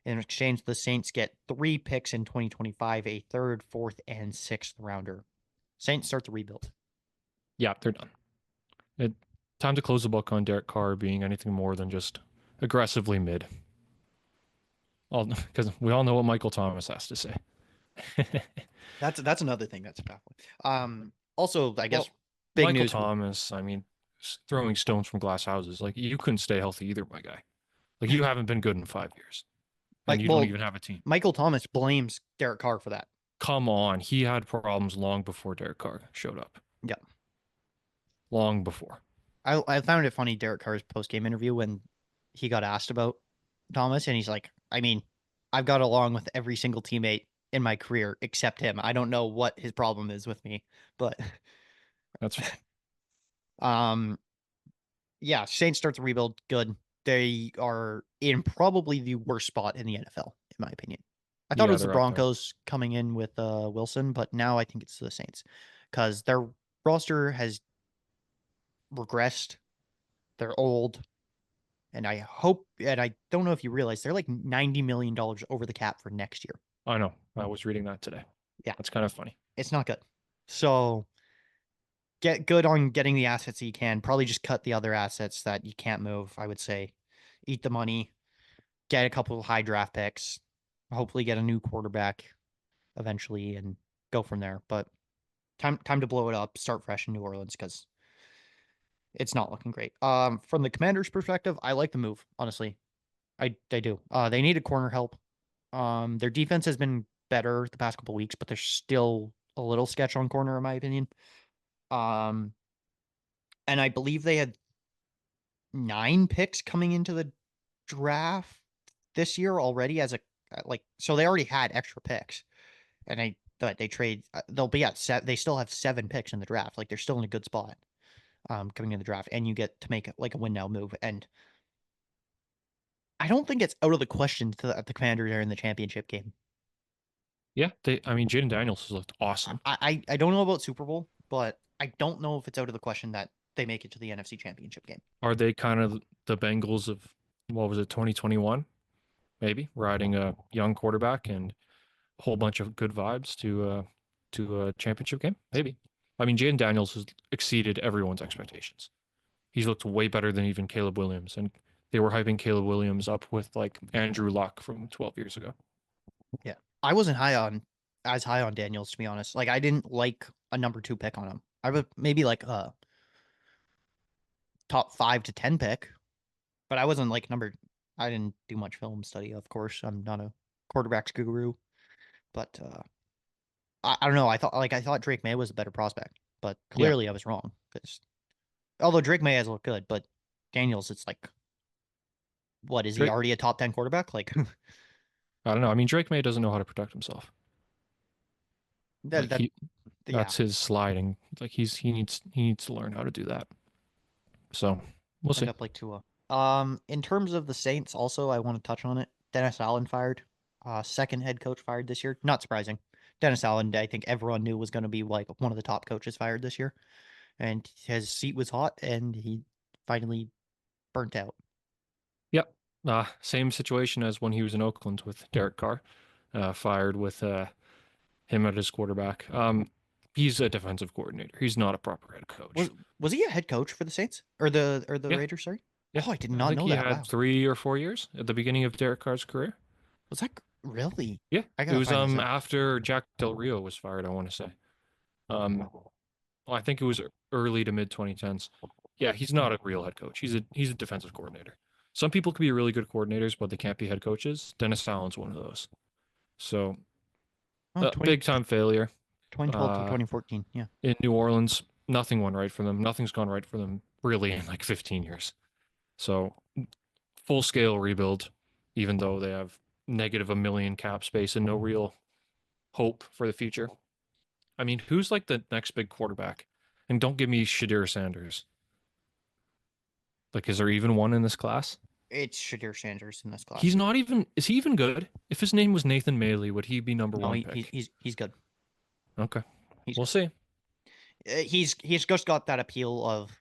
In exchange, the Saints get 3 picks in 2025, a 3rd, 4th, and 6th rounder. Saints start the rebuild. Yeah, they're done. Time to close the book on Derek Carr being anything more than just aggressively mid. Because we all know what Michael Thomas has to say. That's another thing that's baffling. Also, I guess big Michael news. Thomas, I mean, throwing stones from glass houses. Like, you couldn't stay healthy either, my guy. Like, you haven't been good in 5 years. And you don't even have a team. Michael Thomas blames Derek Carr for that. Come on. He had problems long before Derek Carr showed up. Yeah. Long before. I found it funny, Derek Carr's post-game interview when he got asked about Thomas, and he's like, I mean, I've got along with every single teammate in my career except him. I don't know what his problem is with me, but That's yeah, Saints start the rebuild. Good. They are in probably the worst spot in the NFL, in my opinion. I thought it was the Broncos coming in with Wilson, but now I think it's the Saints because their roster has regressed. They're old. And I hope, and I don't know if you realize, they're like $90 million over the cap for next year. I know. I was reading that today. Yeah. That's kind of funny. It's not good. So get good on getting the assets that you can. Probably just cut the other assets that you can't move, I would say. Eat the money. Get a couple of high draft picks. Hopefully get a new quarterback eventually and go from there. But time to blow it up. Start fresh in New Orleans because it's not looking great. From the Commanders' perspective, I like the move, honestly. I do. They needed corner help. Their defense has been better the past couple weeks, but they're still a little sketch on corner, in my opinion. And I believe they had 9 picks coming into the draft this year already as a so they already had extra picks, and they trade. They'll be at they still have 7 picks in the draft. Like they're still in a good spot. Coming in the draft, and you get to make like a win now move. And I don't think it's out of the question that the Commanders are in the championship game. Yeah, I mean, Jaden Daniels has looked awesome. I don't know about Super Bowl, but I don't know if it's out of the question that they make it to the NFC Championship game. Are they kind of the Bengals of, what was it, 2021? Maybe riding a young quarterback and a whole bunch of good vibes to a championship game? Maybe. I mean, Jaden Daniels has exceeded everyone's expectations. He's looked way better than even Caleb Williams, and they were hyping Caleb Williams up with like Andrew Luck from 12 years ago. Yeah, I wasn't as high on Daniels, to be honest. Like I didn't like a number 2 pick on him. I would maybe like a top 5 to 10 pick, but I wasn't like I didn't do much film study, of course. I'm not a quarterbacks guru, but I don't know. I thought Drake May was a better prospect, but clearly I was wrong. Because although Drake May has looked good, but Daniels, it's like, what is he already a top 10 quarterback? Like, I don't know. I mean, Drake May doesn't know how to protect himself. That's his sliding. Like he needs to learn how to do that. So we'll see. Up like Tua. In terms of the Saints, also I want to touch on it. Dennis Allen fired. Second head coach fired this year. Not surprising. Dennis Allen, I think everyone knew was going to be like one of the top coaches fired this year, and his seat was hot, and he finally burnt out. Yep. Same situation as when he was in Oakland with Derek Carr, fired with him at his quarterback. He's a defensive coordinator. He's not a proper head coach. Was he a head coach for the Saints or the Raiders? Sorry. Yeah. Oh, I did not know that. He had 3 or 4 years at the beginning of Derek Carr's career. Was that really? Yeah. It was after Jack Del Rio was fired, I want to say. Well, I think it was early to mid 2010s. Yeah, he's not a real head coach. He's a defensive coordinator. Some people can be really good coordinators, but they can't be head coaches. Dennis Allen's one of those. So, Oh, big time failure. 2012 to 2014. Yeah. In New Orleans, nothing went right for them. Nothing's gone right for them really in like 15 years. So, full scale rebuild, even though they have negative $1 million cap space and no real hope for the future. I mean, who's like the next big quarterback? And don't give me Shadir Sanders. Like, is there even one in this class? It's Shadir Sanders in this class. He's not even. Is he even good? If his name was Nathan Maley, would he be number No, one pick? he's good. Okay, He's we'll see. he's just got that appeal of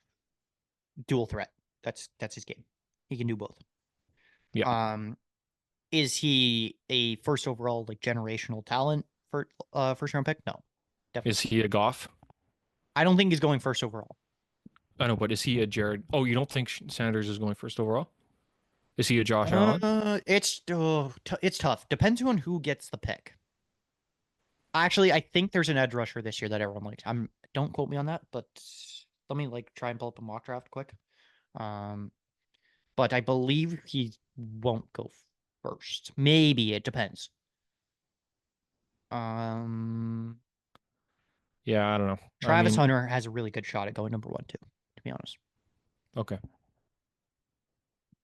dual threat. That's his game. He can do both. Yeah. Is he a first overall like generational talent for first round pick? No, definitely. Is he a Goff? I don't think he's going first overall. I know, but is he a Jared? Oh, you don't think Sanders is going first overall? Is he a Josh Allen? It's tough. Depends on who gets the pick. Actually, I think there's an edge rusher this year that everyone likes. Don't quote me on that, but let me like try and pull up a mock draft quick. But I believe he won't go first. Maybe it depends. Yeah, I don't know. Travis Hunter has a really good shot at going number 1 too, to be honest. Okay.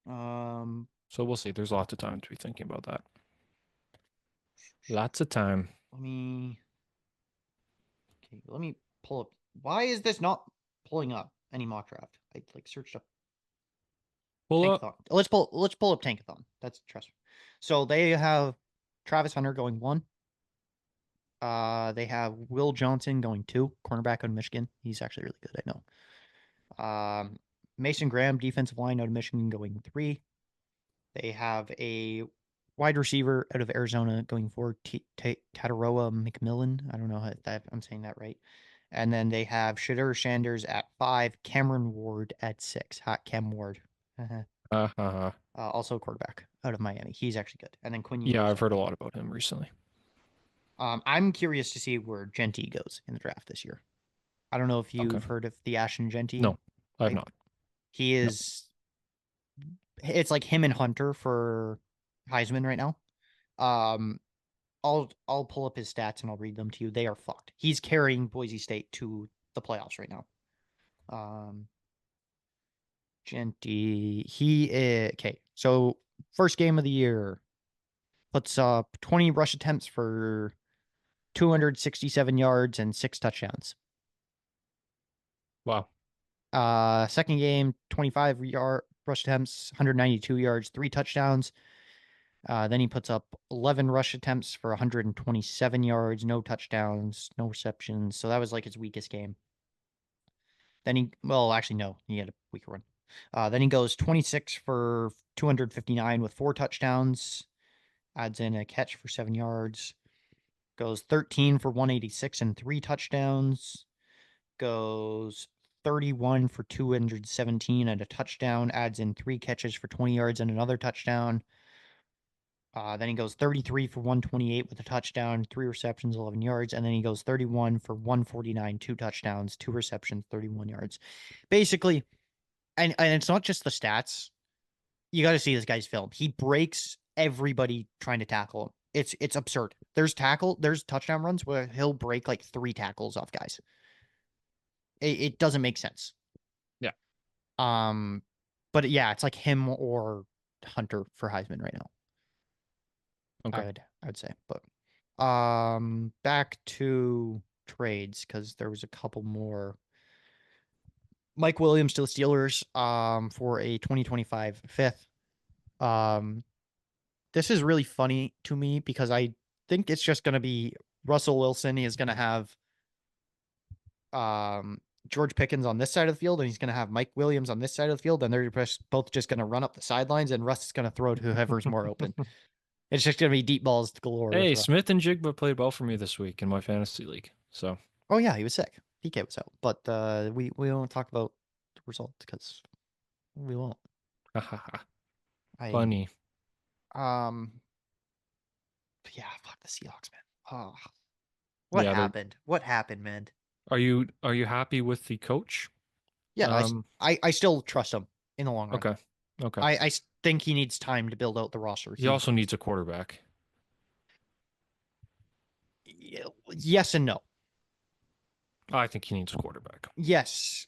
So we'll see. There's lots of time to be thinking about that. Lots of time. Let me pull up. Why is this not pulling up any mock draft? I like searched up Tankathon. Let's pull up Tankathon. That's trust. So they have Travis Hunter going 1. They have Will Johnson going 2, cornerback out of Michigan. He's actually really good, I know. Mason Graham, defensive line out of Michigan, going 3. They have a wide receiver out of Arizona going 4, Tataroa McMillan. I don't know if I'm saying that right. And then they have Shadir Sanders at 5, Cameron Ward at 6. Hot Cam Ward. Also quarterback out of Miami. He's actually good. And then Quinn. Yeah, I've heard a lot about him recently. I'm curious to see where Genty goes in the draft this year. I don't know if you've heard of the Ashton Genty. No, I have not. He is. It's like him and Hunter for Heisman right now. I'll pull up his stats and I'll read them to you. They are fucked. He's carrying Boise State to the playoffs right now. Genty, okay. So first game of the year, puts up 20 rush attempts for 267 yards and 6 touchdowns. Wow. Second game, 25 rush attempts, 192 yards, 3 touchdowns. Then he puts up 11 rush attempts for 127 yards, no touchdowns, no receptions. So that was like his weakest game. Then he had a weaker one. Then he goes 26 for 259 with 4 touchdowns, adds in a catch for 7 yards, goes 13 for 186 and 3 touchdowns, goes 31 for 217 and a touchdown, adds in 3 catches for 20 yards and another touchdown. Then he goes 33 for 128 with a touchdown, 3 receptions, 11 yards. And then he goes 31 for 149, 2 touchdowns, 2 receptions, 31 yards. Basically, and it's not just the stats. You got to see this guy's film. He breaks everybody trying to tackle him. It's absurd. There's touchdown runs where he'll break like 3 tackles off guys. It doesn't make sense. Yeah. But yeah, it's like him or Hunter for Heisman right now. Okay. I would say. But back to trades because there was a couple more. Mike Williams to the Steelers for a 2025 fifth. This is really funny to me because I think it's just going to be Russell Wilson. He is going to have George Pickens on this side of the field, and he's going to have Mike Williams on this side of the field, and they're both just going to run up the sidelines, and Russ is going to throw to whoever's more open. It's just going to be deep balls galore. Hey, Smith and Jigba played well for me this week in my fantasy league. So. Oh yeah, he was sick. DK was out, but we won't talk about the result because we won't. Funny. Yeah, fuck the Seahawks, man. Oh, what happened? What happened, man? Are you happy with the coach? Yeah, Um, I still trust him in the long run. okay. Okay. I think he needs time to build out the roster. He also needs a quarterback. Yes and no. I think he needs a quarterback. Yes,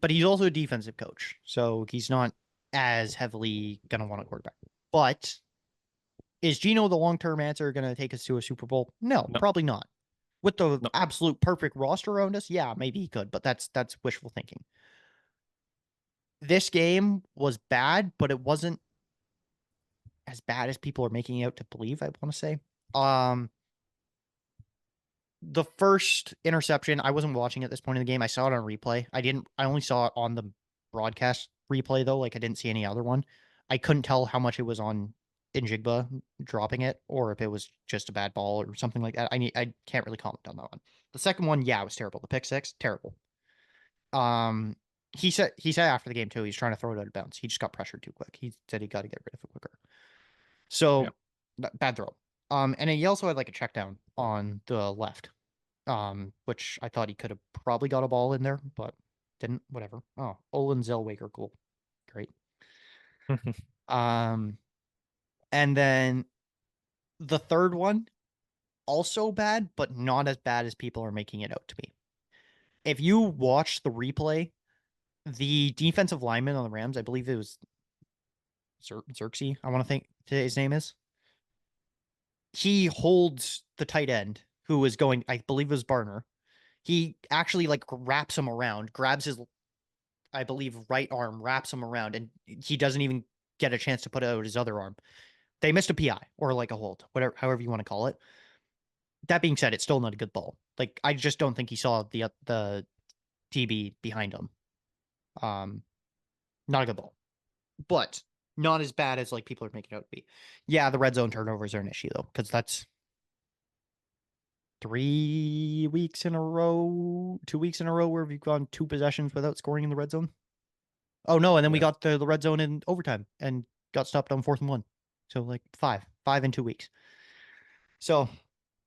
but he's also a defensive coach, so he's not as heavily gonna want a quarterback. But is Geno the long-term answer going to take us to a Super Bowl? No, No, probably not. With the no. absolute perfect roster around us, yeah, maybe he could, but that's wishful thinking. This game was bad, but it wasn't as bad as people are making it out to believe, I want to say. The first interception, I wasn't watching at this point in the game. I saw it on replay. I only saw it on the broadcast replay though. Like I didn't see any other one. I couldn't tell how much it was on Njigba dropping it or if it was just a bad ball or something like that. I can't really comment on that one. The second one, yeah, it was terrible. The pick six, terrible. Um he said after the game too, he's trying to throw it out of bounds. He just got pressured too quick. He said he got to get rid of it quicker. Yeah. So bad throw. And he also had like a check down on the left, which I thought he could have probably got a ball in there, but didn't. Whatever. Oh, Olin Zellweger goal, great. Um, and then the third one, also bad, but not as bad as people are making it out to be. If you watch the replay, the defensive lineman on the Rams, I believe it was Xerxes, I want to think his name is. He holds the tight end who is going, I believe it was Barner. He actually like wraps him around, grabs his, I believe, right arm, wraps him around, and he doesn't even get a chance to put out his other arm. They missed a PI or like a hold, whatever, however you want to call it. That being said, it's still not a good ball. Like I just don't think he saw the TB behind him. Not a good ball, but not as bad as like people are making it out to be. Yeah, the red zone turnovers are an issue though, because that's 3 weeks in a row, 2 weeks in a row where we've gone 2 possessions without scoring in the red zone. Oh no, and then we got the red zone in overtime and got stopped on 4th and 1. So like five in 2 weeks. So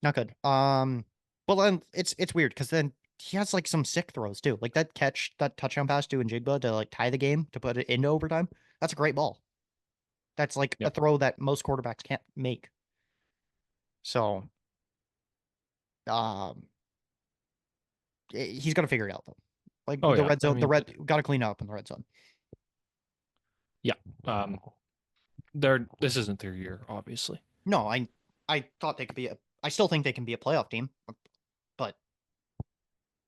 not good. But then it's weird because then he has like some sick throws too. Like that touchdown pass to Njigba to like tie the game to put it into overtime. That's a great ball. That's like a throw that most quarterbacks can't make. So, he's gonna figure it out though. Like Oh the yeah. red zone, I mean, got to clean up in the red zone. yeah. This isn't their year, obviously. No, I thought they could be I still think they can be a playoff team, but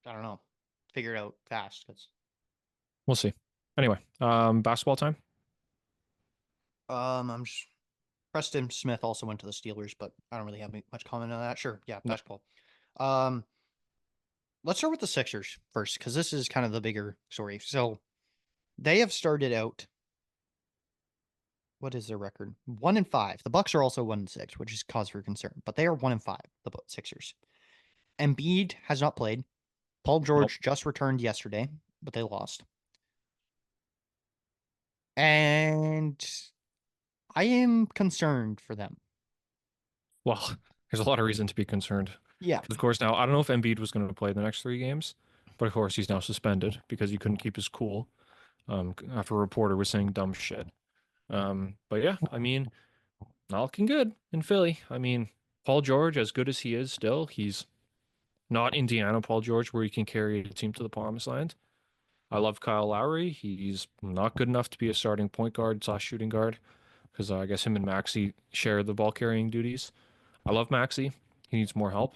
I don't know. Figure it out fast because We'll see. Anyway, basketball time. I'm just Preston Smith also went to the Steelers, but I don't really have much comment on that. Sure, yeah, No. basketball. Let's start with the Sixers first because this is kind of the bigger story. So they have started out. What is their record? 1-5. The Bucks are also 1-6, which is cause for concern. But they are 1-5. The Sixers. Embiid has not played. Paul George just returned yesterday, but they lost. And I am concerned for them. Well, there's a lot of reason to be concerned. Yeah. Of course, now I don't know if Embiid was going to play the next 3 games, but of course he's now suspended because he couldn't keep his cool. After a reporter was saying dumb shit. But yeah, I mean, not looking good in Philly. I mean, Paul George, as good as he is still, he's not Indiana Paul George where he can carry a team to the promised land. I love Kyle Lowry. He's not good enough to be a starting point guard / shooting guard because I guess him and Maxey share the ball carrying duties. I love Maxey. He needs more help.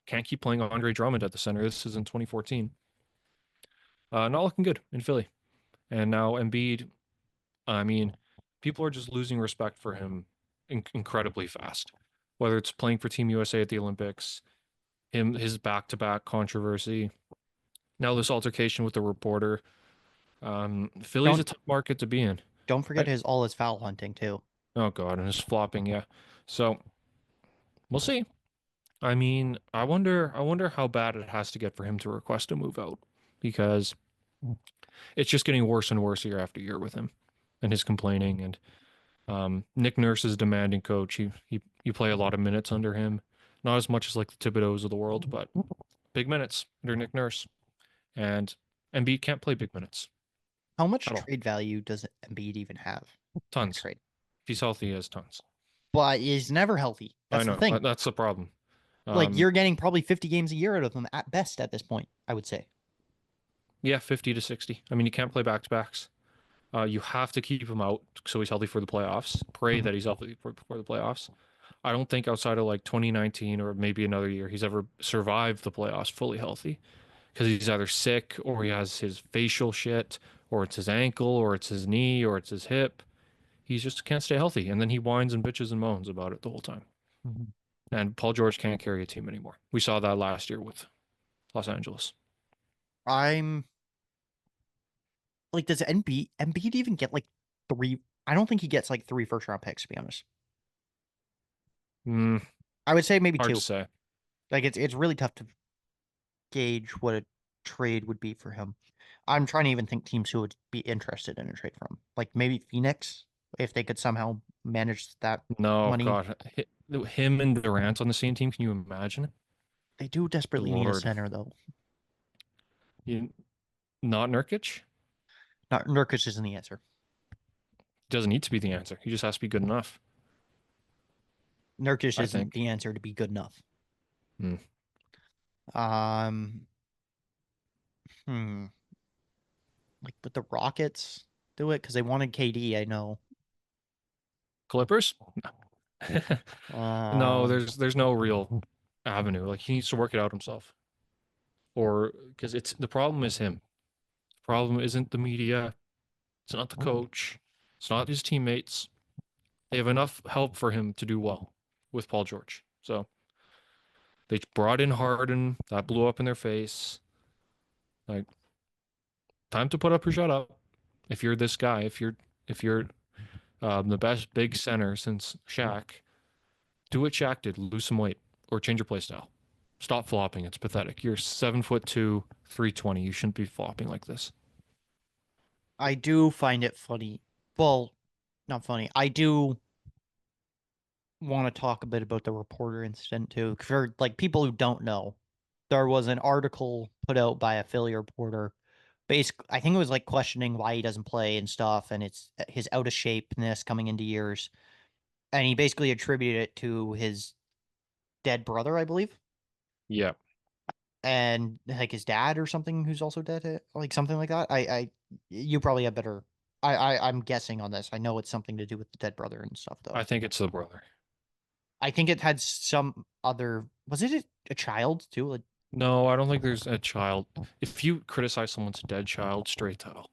Can't keep playing Andre Drummond at the center. This is in 2014. Not looking good in Philly. And now Embiid, I mean, people are just losing respect for him incredibly fast. Whether it's playing for Team USA at the Olympics, his back-to-back controversy, now this altercation with the reporter. Philly's a tough market to be in. Don't forget all his foul hunting too. Oh god, and his flopping, yeah. So we'll see. I mean, I wonder how bad it has to get for him to request a move out because it's just getting worse and worse year after year with him and his complaining. And Nick Nurse is a demanding coach. You play a lot of minutes under him, not as much as like the Thibodeaus of the world, but big minutes under Nick Nurse, and Embiid can't play big minutes. How much At all. trade value does Embiid even have? in a Tons. Trade, If he's healthy, he has tons. but he's never healthy. That's I know. the thing. That's the problem. Like you're getting probably 50 games a year out of him at best at this point, I would say. Yeah, 50 to 60. I mean, you can't play back-to-backs. You have to keep him out so he's healthy for the playoffs. Pray that he's healthy before the playoffs. I don't think outside of like 2019 or maybe another year he's ever survived the playoffs fully healthy because he's either sick or he has his facial shit or it's his ankle or it's his knee or it's his hip. He just can't stay healthy, and then he whines and bitches and moans about it the whole time. And Paul George can't carry a team anymore. We saw that last year with Los Angeles. I'm like, does Embiid even get like 3? I don't think he gets like 3 first-round picks, to be honest. I would say maybe Hard 2. to say. Like it's really tough to gauge what a trade would be for him. I'm trying to even think teams who would be interested in a trade from, like maybe Phoenix, if they could somehow manage that No, money. God. Him and Durant on the same team, can you imagine? They do desperately need a Lord. center, though. Not Nurkic? Not Nurkic isn't the answer. Doesn't need to be the answer. He just has to be good enough. Nurkic I isn't think. the answer to be good enough. Hmm. Like, but the Rockets do it because they wanted KD, I know. Clippers? No, Um, there's no real avenue. Like he needs to work it out himself. Or because it's the problem is him. The problem isn't the media. It's not the coach. It's not his teammates. They have enough help for him to do well with Paul George. So they brought in Harden. That blew up in their face. Like, time to put up or shut up. If you're this guy, if you're the best big center since Shaq, do what Shaq did. Lose some weight or change your play style. Stop flopping. It's pathetic. You're 7'2", 320. You shouldn't be flopping like this. I do find it funny. Well, not funny. I do want to talk a bit about the reporter incident too. For like people who don't know, there was an article put out by a Philly reporter. Basically, I think it was like questioning why he doesn't play and stuff, and it's his out of shapeness coming into years. And he basically attributed it to his dead brother, I believe. Yeah. And like his dad or something who's also dead, like something like that. You probably have better. I'm guessing on this. I know it's something to do with the dead brother and stuff, though. I think it's the brother. I think it had some other. Was it a child too? Like, No, I don't think there's a child. If you criticize someone's dead child, straight to hell.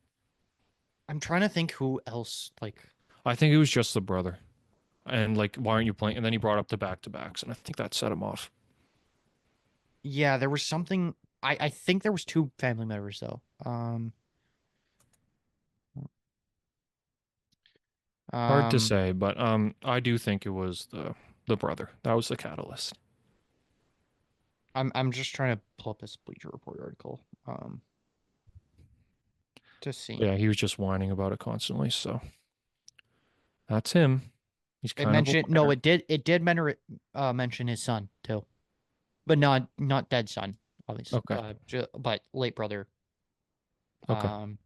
I'm trying to think who else. Like, I think it was just the brother. And like, why aren't you playing? And then he brought up the back-to-backs, and I think that set him off. yeah, there was something. I think there was 2 family members though. Hard to say, but I do think it was the brother. That was the catalyst. I'm just trying to pull up this Bleacher Report article. To see. Yeah, he was just whining about it constantly. So that's him. He's It kind mentioned of no, it did mention his son too, but not dead son, obviously. Okay. But late brother. Okay.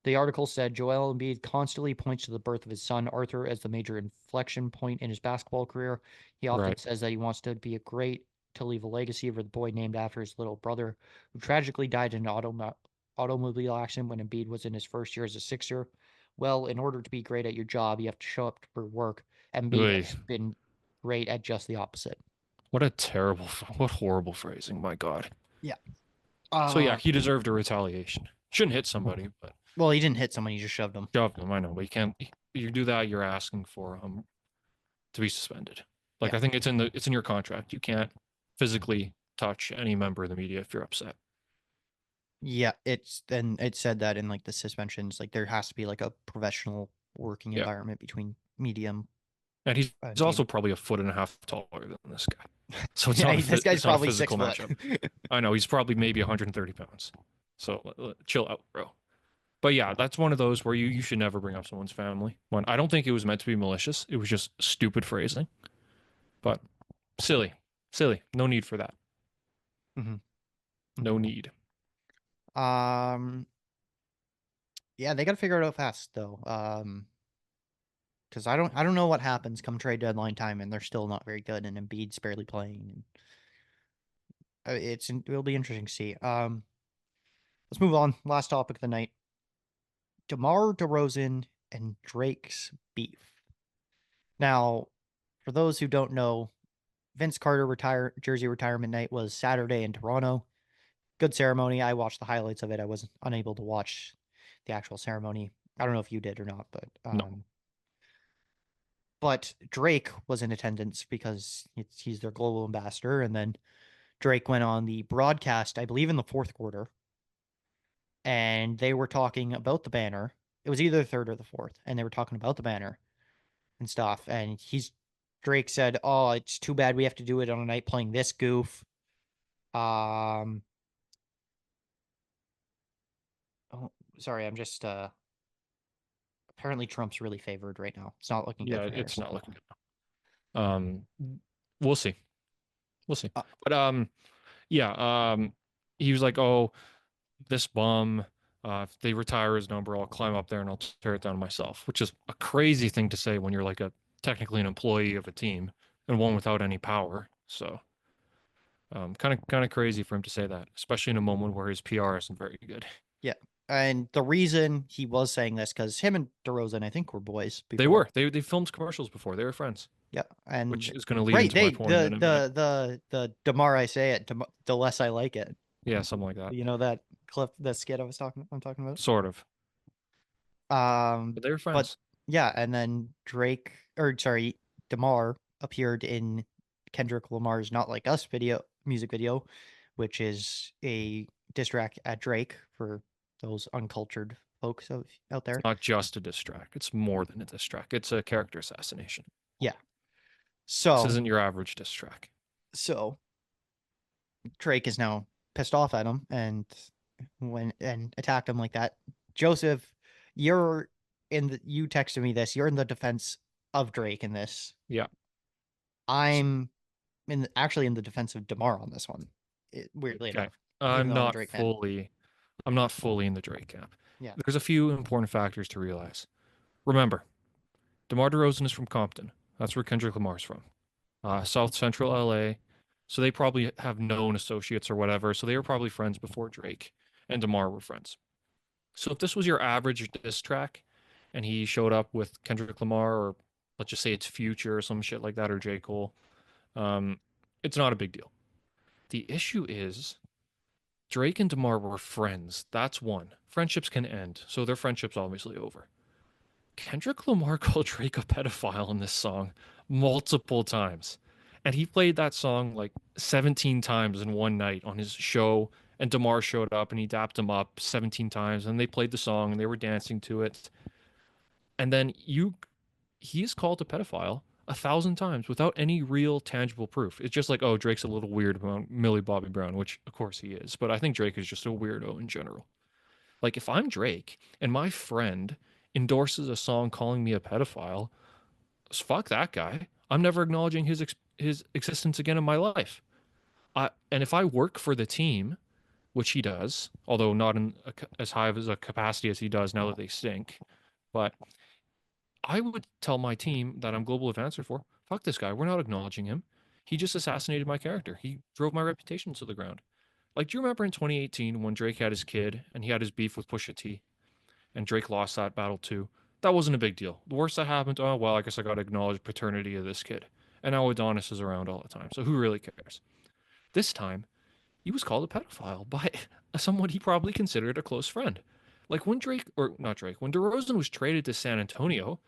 The article said Joel Embiid constantly points to the birth of his son Arthur as the major inflection point in his basketball career. He often says that he wants to leave a legacy for the boy named after his little brother, who tragically died in an automobile accident when Embiid was in his first year as a Sixer. Well, in order to be great at your job, you have to show up for work. Embiid has been great at just the opposite. What horrible phrasing. My God. Yeah. So yeah, he deserved a retaliation. Shouldn't hit somebody, but well, he didn't hit someone. He just shoved him. Shoved him. I know, but you can't. You do that, you're asking for to be suspended. Like I think it's in your contract. You can't physically touch any member of the media if you're upset. Yeah, it said that in like the suspensions, like there has to be like a professional working environment between medium. And he's also probably a foot and a half taller than this guy. So it's this guy's probably 6 foot. Matchup. I know he's probably maybe 130 pounds. So chill out, bro. But yeah, that's one of those where you should never bring up someone's family. I don't think it was meant to be malicious. It was just stupid phrasing. But silly. No need for that. Mm-hmm. No need. Um, yeah, they got to figure it out fast though. Because I don't know what happens come trade deadline time, and they're still not very good, and Embiid's barely playing, and it'll be interesting to see. Let's move on. Last topic of the night: DeMar DeRozan and Drake's beef. Now, for those who don't know, Vince Carter jersey retirement night was Saturday in Toronto. Good ceremony. I watched the highlights of it. I was unable to watch the actual ceremony. I don't know if you did or not, No. but Drake was in attendance because he's their global ambassador. And then Drake went on the broadcast, I believe in the fourth quarter, and they were talking about the banner. It was either the third or the fourth, and they were talking about the banner and stuff. And Drake said, "Oh, it's too bad we have to do it on a night playing this goof." Oh, sorry, I'm just apparently Trump's really favored right now. It's not looking good Yeah, for it's Harris. not looking good. We'll see. We'll see. Uh, But yeah, he was like, "Oh, this bum. If they retire his number, I'll climb up there and I'll tear it down myself," which is a crazy thing to say when you're like technically an employee of a team and one without any power. So, kind of crazy for him to say that, especially in a moment where his PR isn't very good. Yeah. And the reason he was saying this, because him and DeRozan, I think, were boys They before. were. They filmed commercials before. They were friends, Yeah. which And is going to lead right, into my they point in a minute. the more I say it, the less I like it. Yeah, something like that. You know that clip, that skit I'm talking about? Sort of. Um, But they were but friends. yeah, and then DeMar appeared in Kendrick Lamar's "Not Like Us" music video, which is a diss track at Drake for those uncultured folks out there. It's not just a diss track. It's more than a diss track. It's a character assassination. Yeah. This So isn't your average diss track. so Drake is now pissed off at him and attacked him like that. Joseph, you texted me this. You're in the defense of Drake in this. Yeah. I'm actually in the defense of DeMar on this one. Weirdly Okay. enough, even though I'm a Drake fan. I'm not fully in the Drake camp. Yeah. There's a few important factors to realize. Remember, DeMar DeRozan is from Compton. That's where Kendrick Lamar's from. South Central LA. So they probably have known associates or whatever. So they were probably friends before Drake and DeMar were friends. So if this was your average diss track and he showed up with Kendrick Lamar or let's just say it's Future or some shit like that or J. Cole, it's not a big deal. The issue is Drake and DeMar were friends. That's one. Friendships can end, so their friendship's obviously over. Kendrick Lamar called Drake a pedophile in this song multiple times. And he played that song like 17 times in one night on his show. And DeMar showed up and he dapped him up 17 times. And they played the song and they were dancing to it. And then he is called a pedophile 1,000 times without any real tangible proof. It's just like, oh, Drake's a little weird about Millie Bobby Brown, which of course he is. But I think Drake is just a weirdo in general. Like if I'm Drake and my friend endorses a song calling me a pedophile, fuck that guy. I'm never acknowledging his existence again in my life. And if I work for the team, which he does, although not in as high of a capacity as he does now that they stink, but I would tell my team that I'm global advancer for, fuck this guy. We're not acknowledging him. He just assassinated my character. He drove my reputation to the ground. Like, do you remember in 2018 when Drake had his kid and he had his beef with Pusha T and Drake lost that battle too? That wasn't a big deal. The worst that happened, oh, well, I guess I got to acknowledge paternity of this kid. And now Adonis is around all the time. So who really cares? This time, he was called a pedophile by someone he probably considered a close friend. Like when when DeRozan was traded to San Antonio,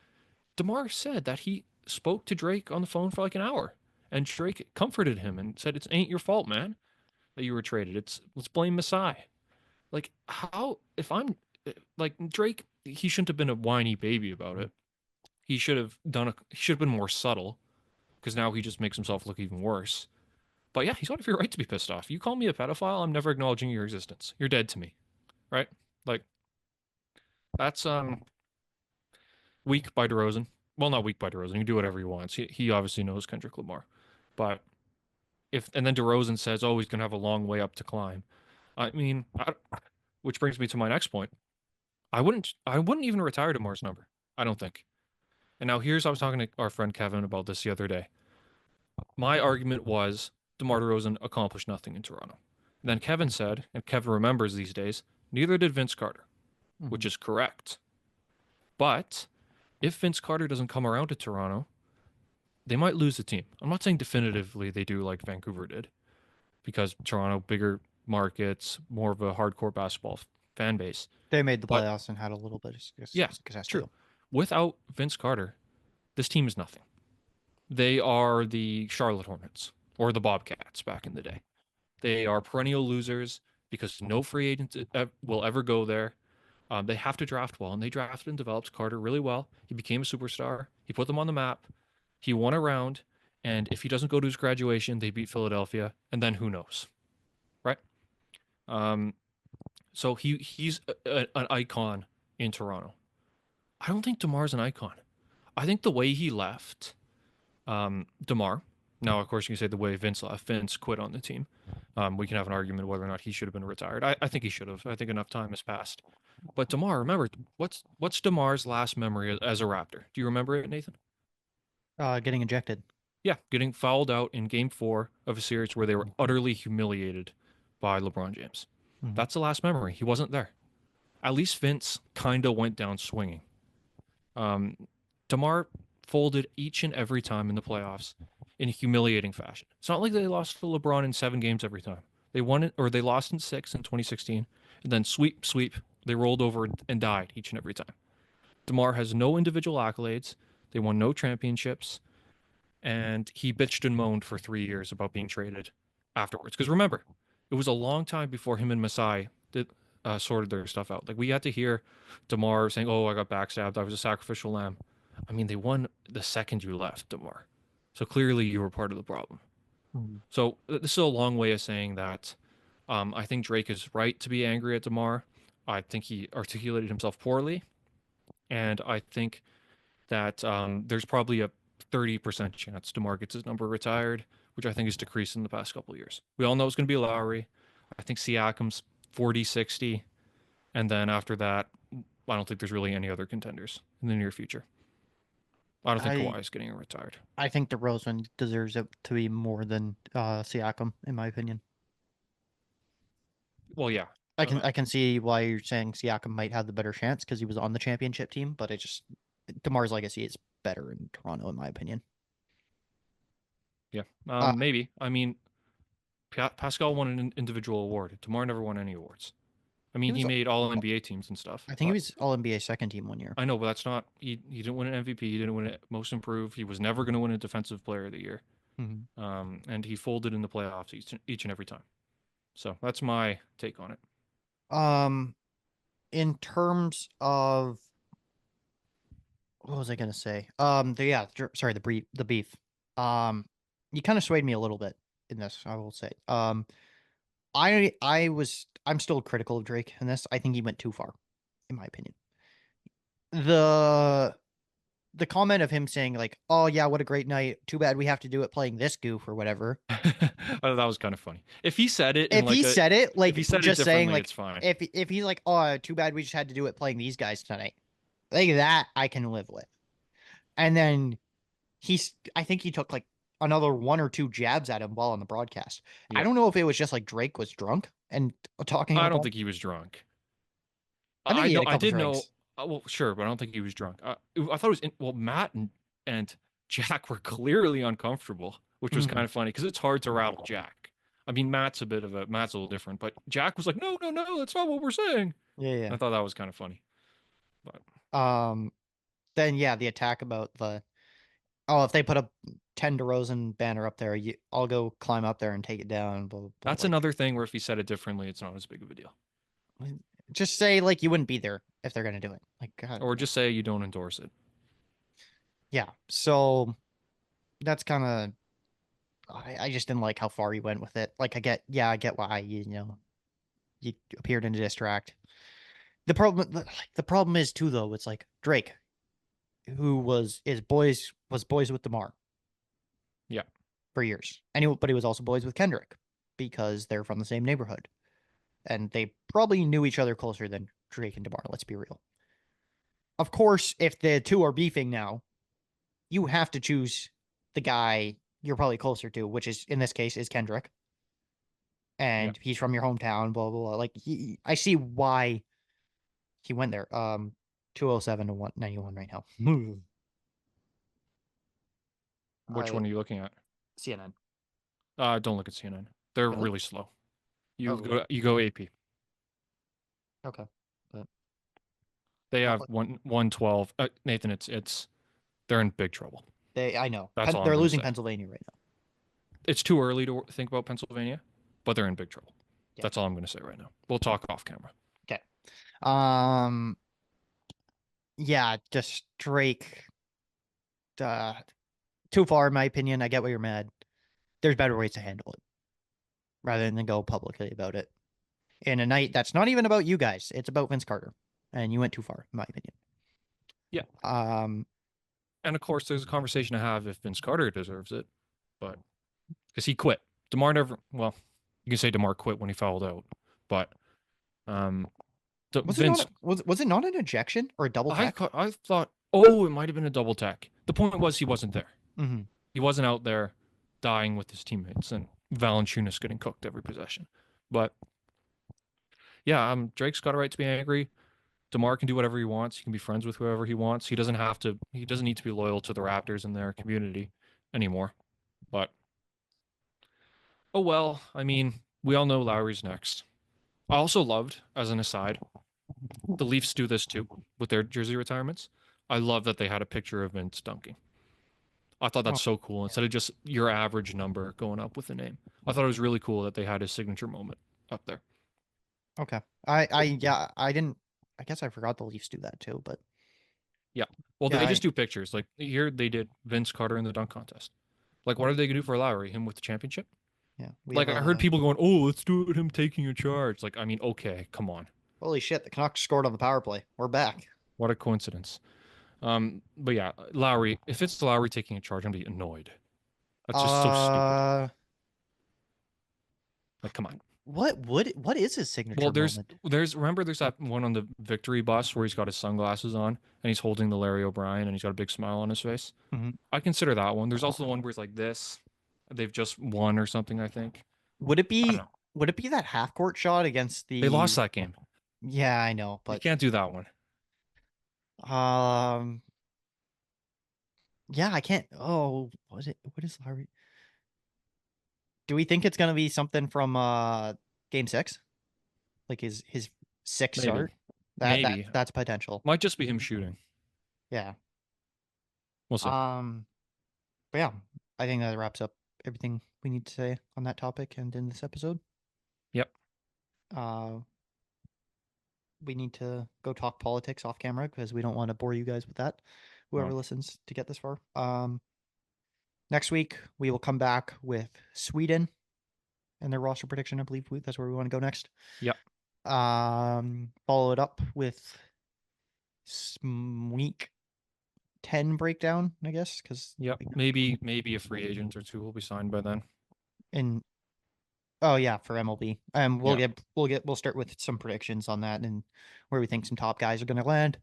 DeMar said that he spoke to Drake on the phone for like an hour. And Drake comforted him and said, "It ain't your fault, man, that you were traded. Let's blame Masai." Like how if I'm like Drake, he shouldn't have been a whiny baby about it. He should have been more subtle because now he just makes himself look even worse. But yeah, he's got every right to be pissed off. You call me a pedophile, I'm never acknowledging your existence. You're dead to me, right? Like that's weak by DeRozan. Well, not weak by DeRozan. He can do whatever he wants. He obviously knows Kendrick Lamar, but and then DeRozan says, "Oh, he's gonna have a long way up to climb." I mean, which brings me to my next point. I wouldn't even retire DeMar's number. I don't think. And now I was talking to our friend Kevin about this the other day. My argument was DeMar DeRozan accomplished nothing in Toronto. And then Kevin said, and Kevin remembers these days, neither did Vince Carter, which is correct. But if Vince Carter doesn't come around to Toronto, they might lose the team. I'm not saying definitively they do like Vancouver did, because Toronto, bigger markets, more of a hardcore basketball fan base. They made the But- playoffs and had a little bit of Yeah, success. true. Without Vince Carter, this team is nothing. They are the Charlotte Hornets or the Bobcats back in the day. They are perennial losers because no free agent will ever go there. They have to draft well, and they drafted and developed Carter really well. He became a superstar. He put them on the map. He won a round, and if he doesn't go to his graduation, they beat Philadelphia, and then who knows, right? So he's an icon in Toronto. I don't think DeMar's an icon. I think the way he left DeMar. Now, of course, you can say the way Vince left. Vince quit on the team. We can have an argument whether or not he should have been retired. I think he should have. I think enough time has passed. But DeMar, remember, what's DeMar's last memory as a Raptor? Do you remember it, Nathan? Getting ejected. Yeah, getting fouled out in Game 4 of a series where they were utterly humiliated by LeBron James. That's the last memory. He wasn't there. At least Vince kind of went down swinging. DeMar folded each and every time in the playoffs in a humiliating fashion. It's not like they lost to LeBron in 7 games every time. They won it, or they lost in 6 in 2016, and then sweep. They rolled over and died each and every time. DeMar has no individual accolades. They won no championships, and he bitched and moaned for 3 years about being traded afterwards. Because remember, it was a long time before him and Masai sorted their stuff out. Like, we had to hear DeMar saying, "Oh, I got backstabbed. I was a sacrificial lamb." I mean, they won the second you left, DeMar. So clearly you were part of the problem. So this is a long way of saying that I think Drake is right to be angry at DeMar. I think he articulated himself poorly. And I think that there's probably a 30% chance DeMar gets his number retired, which I think has decreased in the past couple of years. We all know it's going to be Lowry. I think Siakam's 40-60. And then after that, I don't think there's really any other contenders in the near future. I don't think Kawhi is getting retired. I think DeRozan deserves it to be more than Siakam, in my opinion. Well, yeah. I can see why you're saying Siakam might have the better chance because he was on the championship team, but DeMar's legacy is better in Toronto, in my opinion. Yeah, maybe. I mean, Pascal won an individual award. DeMar never won any awards. I mean, he made all NBA teams and stuff. I think he was all NBA second team one year. I know, but that's not. He didn't win an MVP. He didn't win it most improved. He was never going to win a defensive player of the year. And he folded in the playoffs each and every time. So that's my take on it. In terms of what was I gonna say? The beef. You kind of swayed me a little bit in this, I will say. I'm still critical of Drake in this. I think he went too far, in my opinion. The comment of him saying like, "Oh yeah, what a great night. Too bad we have to do it playing this goof or whatever." Oh, that was kind of funny. If he said it, if he said it just saying like, it's fine. If he's like, "Oh, too bad we just had to do it playing these guys tonight," like that I can live with. And then I think he took like another 1 or 2 jabs at him while on the broadcast. Yeah. I don't know if it was just like Drake was drunk and talking. I don't think he was drunk. I think he had a I couple did know. drinks. Well, sure, but I don't think he was drunk. I thought it was Matt and Jack were clearly uncomfortable, which was kind of funny because it's hard to rattle Jack. I mean, Matt's a little different, but Jack was like, no, that's not what we're saying. Yeah. I thought that was kind of funny. But then yeah, the attack about if they put a 10 DeRozan banner up there, I'll go climb up there and take it down. Blah, blah, blah. That's another thing where if he said it differently, it's not as big of a deal. Just say like you wouldn't be there if they're gonna do it. Like God. Or just say you don't endorse it. Yeah. So that's kind of. I just didn't like how far he went with it. Like I get why you appeared in a diss track. The problem is too though. It's like Drake, who was boys with DeMar. Yeah. For years, but he was also boys with Kendrick because they're from the same neighborhood. and they probably knew each other closer than Drake and DeMar. Let's be real. Of course, if the two are beefing now, you have to choose the guy you're probably closer to, which is in this case is Kendrick, and he's from your hometown. Blah blah blah. Like I see why he went there. 207 to 191 right now. Which one are you looking at? CNN. Don't look at CNN. They're Really? really slow. You Oh. you go AP. Okay. But They not have what- 112. Nathan, it's they're in big trouble. I know. That's all I'm They're gonna losing say. Pennsylvania right now. It's too early to think about Pennsylvania, but they're in big trouble. Yeah. That's all I'm going to say right now. We'll talk off camera. Okay. Yeah, just Drake. Too far, in my opinion. I get why you're mad. There's better ways to handle it rather than go publicly about it. In a night that's not even about you guys. It's about Vince Carter. And you went too far, in my opinion. Yeah. And of course, there's a conversation to have if Vince Carter deserves it, but because he quit. DeMar never, well, you can say DeMar quit when he fouled out, but Vince. Was it not an ejection or a double tech? I thought, oh, it might have been a double tech. The point was he wasn't there. Mm-hmm. He wasn't out there dying with his teammates and Valanciunas getting cooked every possession. But yeah, Drake's got a right to be angry. DeMar can do whatever he wants. He can be friends with whoever he wants. He doesn't need to be loyal to the Raptors and their community anymore. But oh well, I mean, we all know Lowry's next. I also loved, as an aside, the Leafs do this too with their jersey retirements. I love that they had a picture of Vince dunking. I thought that's so cool. Instead of just your average number going up with the name, I thought it was really cool that they had his signature moment up there. Okay. I didn't. I guess I forgot the Leafs do that too, but yeah. Well, yeah, they just do pictures. Like here, they did Vince Carter in the dunk contest. Like, what are they gonna do for Lowry? Him with the championship? Yeah. Like, I heard people going, "Oh, let's do it with him taking a charge." Like, I mean, okay, come on. Holy shit! The Canucks scored on the power play. We're back. What a coincidence. But yeah, Lowry. If it's Lowry taking a charge, I'm gonna be annoyed. That's just so stupid. Like, come on. What is his signature? Well, moment? there's that one on the victory bus where he's got his sunglasses on and he's holding the Larry O'Brien and he's got a big smile on his face. Mm-hmm. I consider that one. There's also the one where it's like this. They've just won or something, I think. Would it be that half court shot against the? They lost that game. Yeah, I know, but you can't do that one. Yeah, I can't. Oh, what is Larry? Do we think it's gonna be something from game 6? Like his 6 Maybe. start? Maybe. That's potential. Might just be him shooting. Yeah. We'll see. But yeah, I think that wraps up everything we need to say on that topic and in this episode. Yep. We need to go talk politics off camera because we don't want to bore you guys with that. Whoever listens to get this far. Next week we will come back with Sweden and their roster prediction. I believe that's where we want to go next. Yep. Follow it up with week 10 breakdown, I guess, because maybe a free agent or two will be signed by then. For MLB. We'll start with some predictions on that and where we think some top guys are going to land.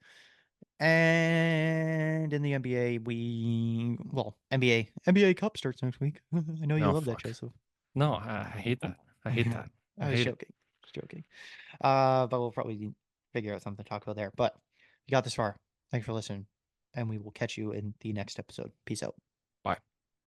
And in the NBA, NBA Cup starts next week. I know you love that, Joseph. No, I hate that. I hate that. I was joking. But we'll probably figure out something to talk about there. But you got this far. Thanks for listening. And we will catch you in the next episode. Peace out. Bye.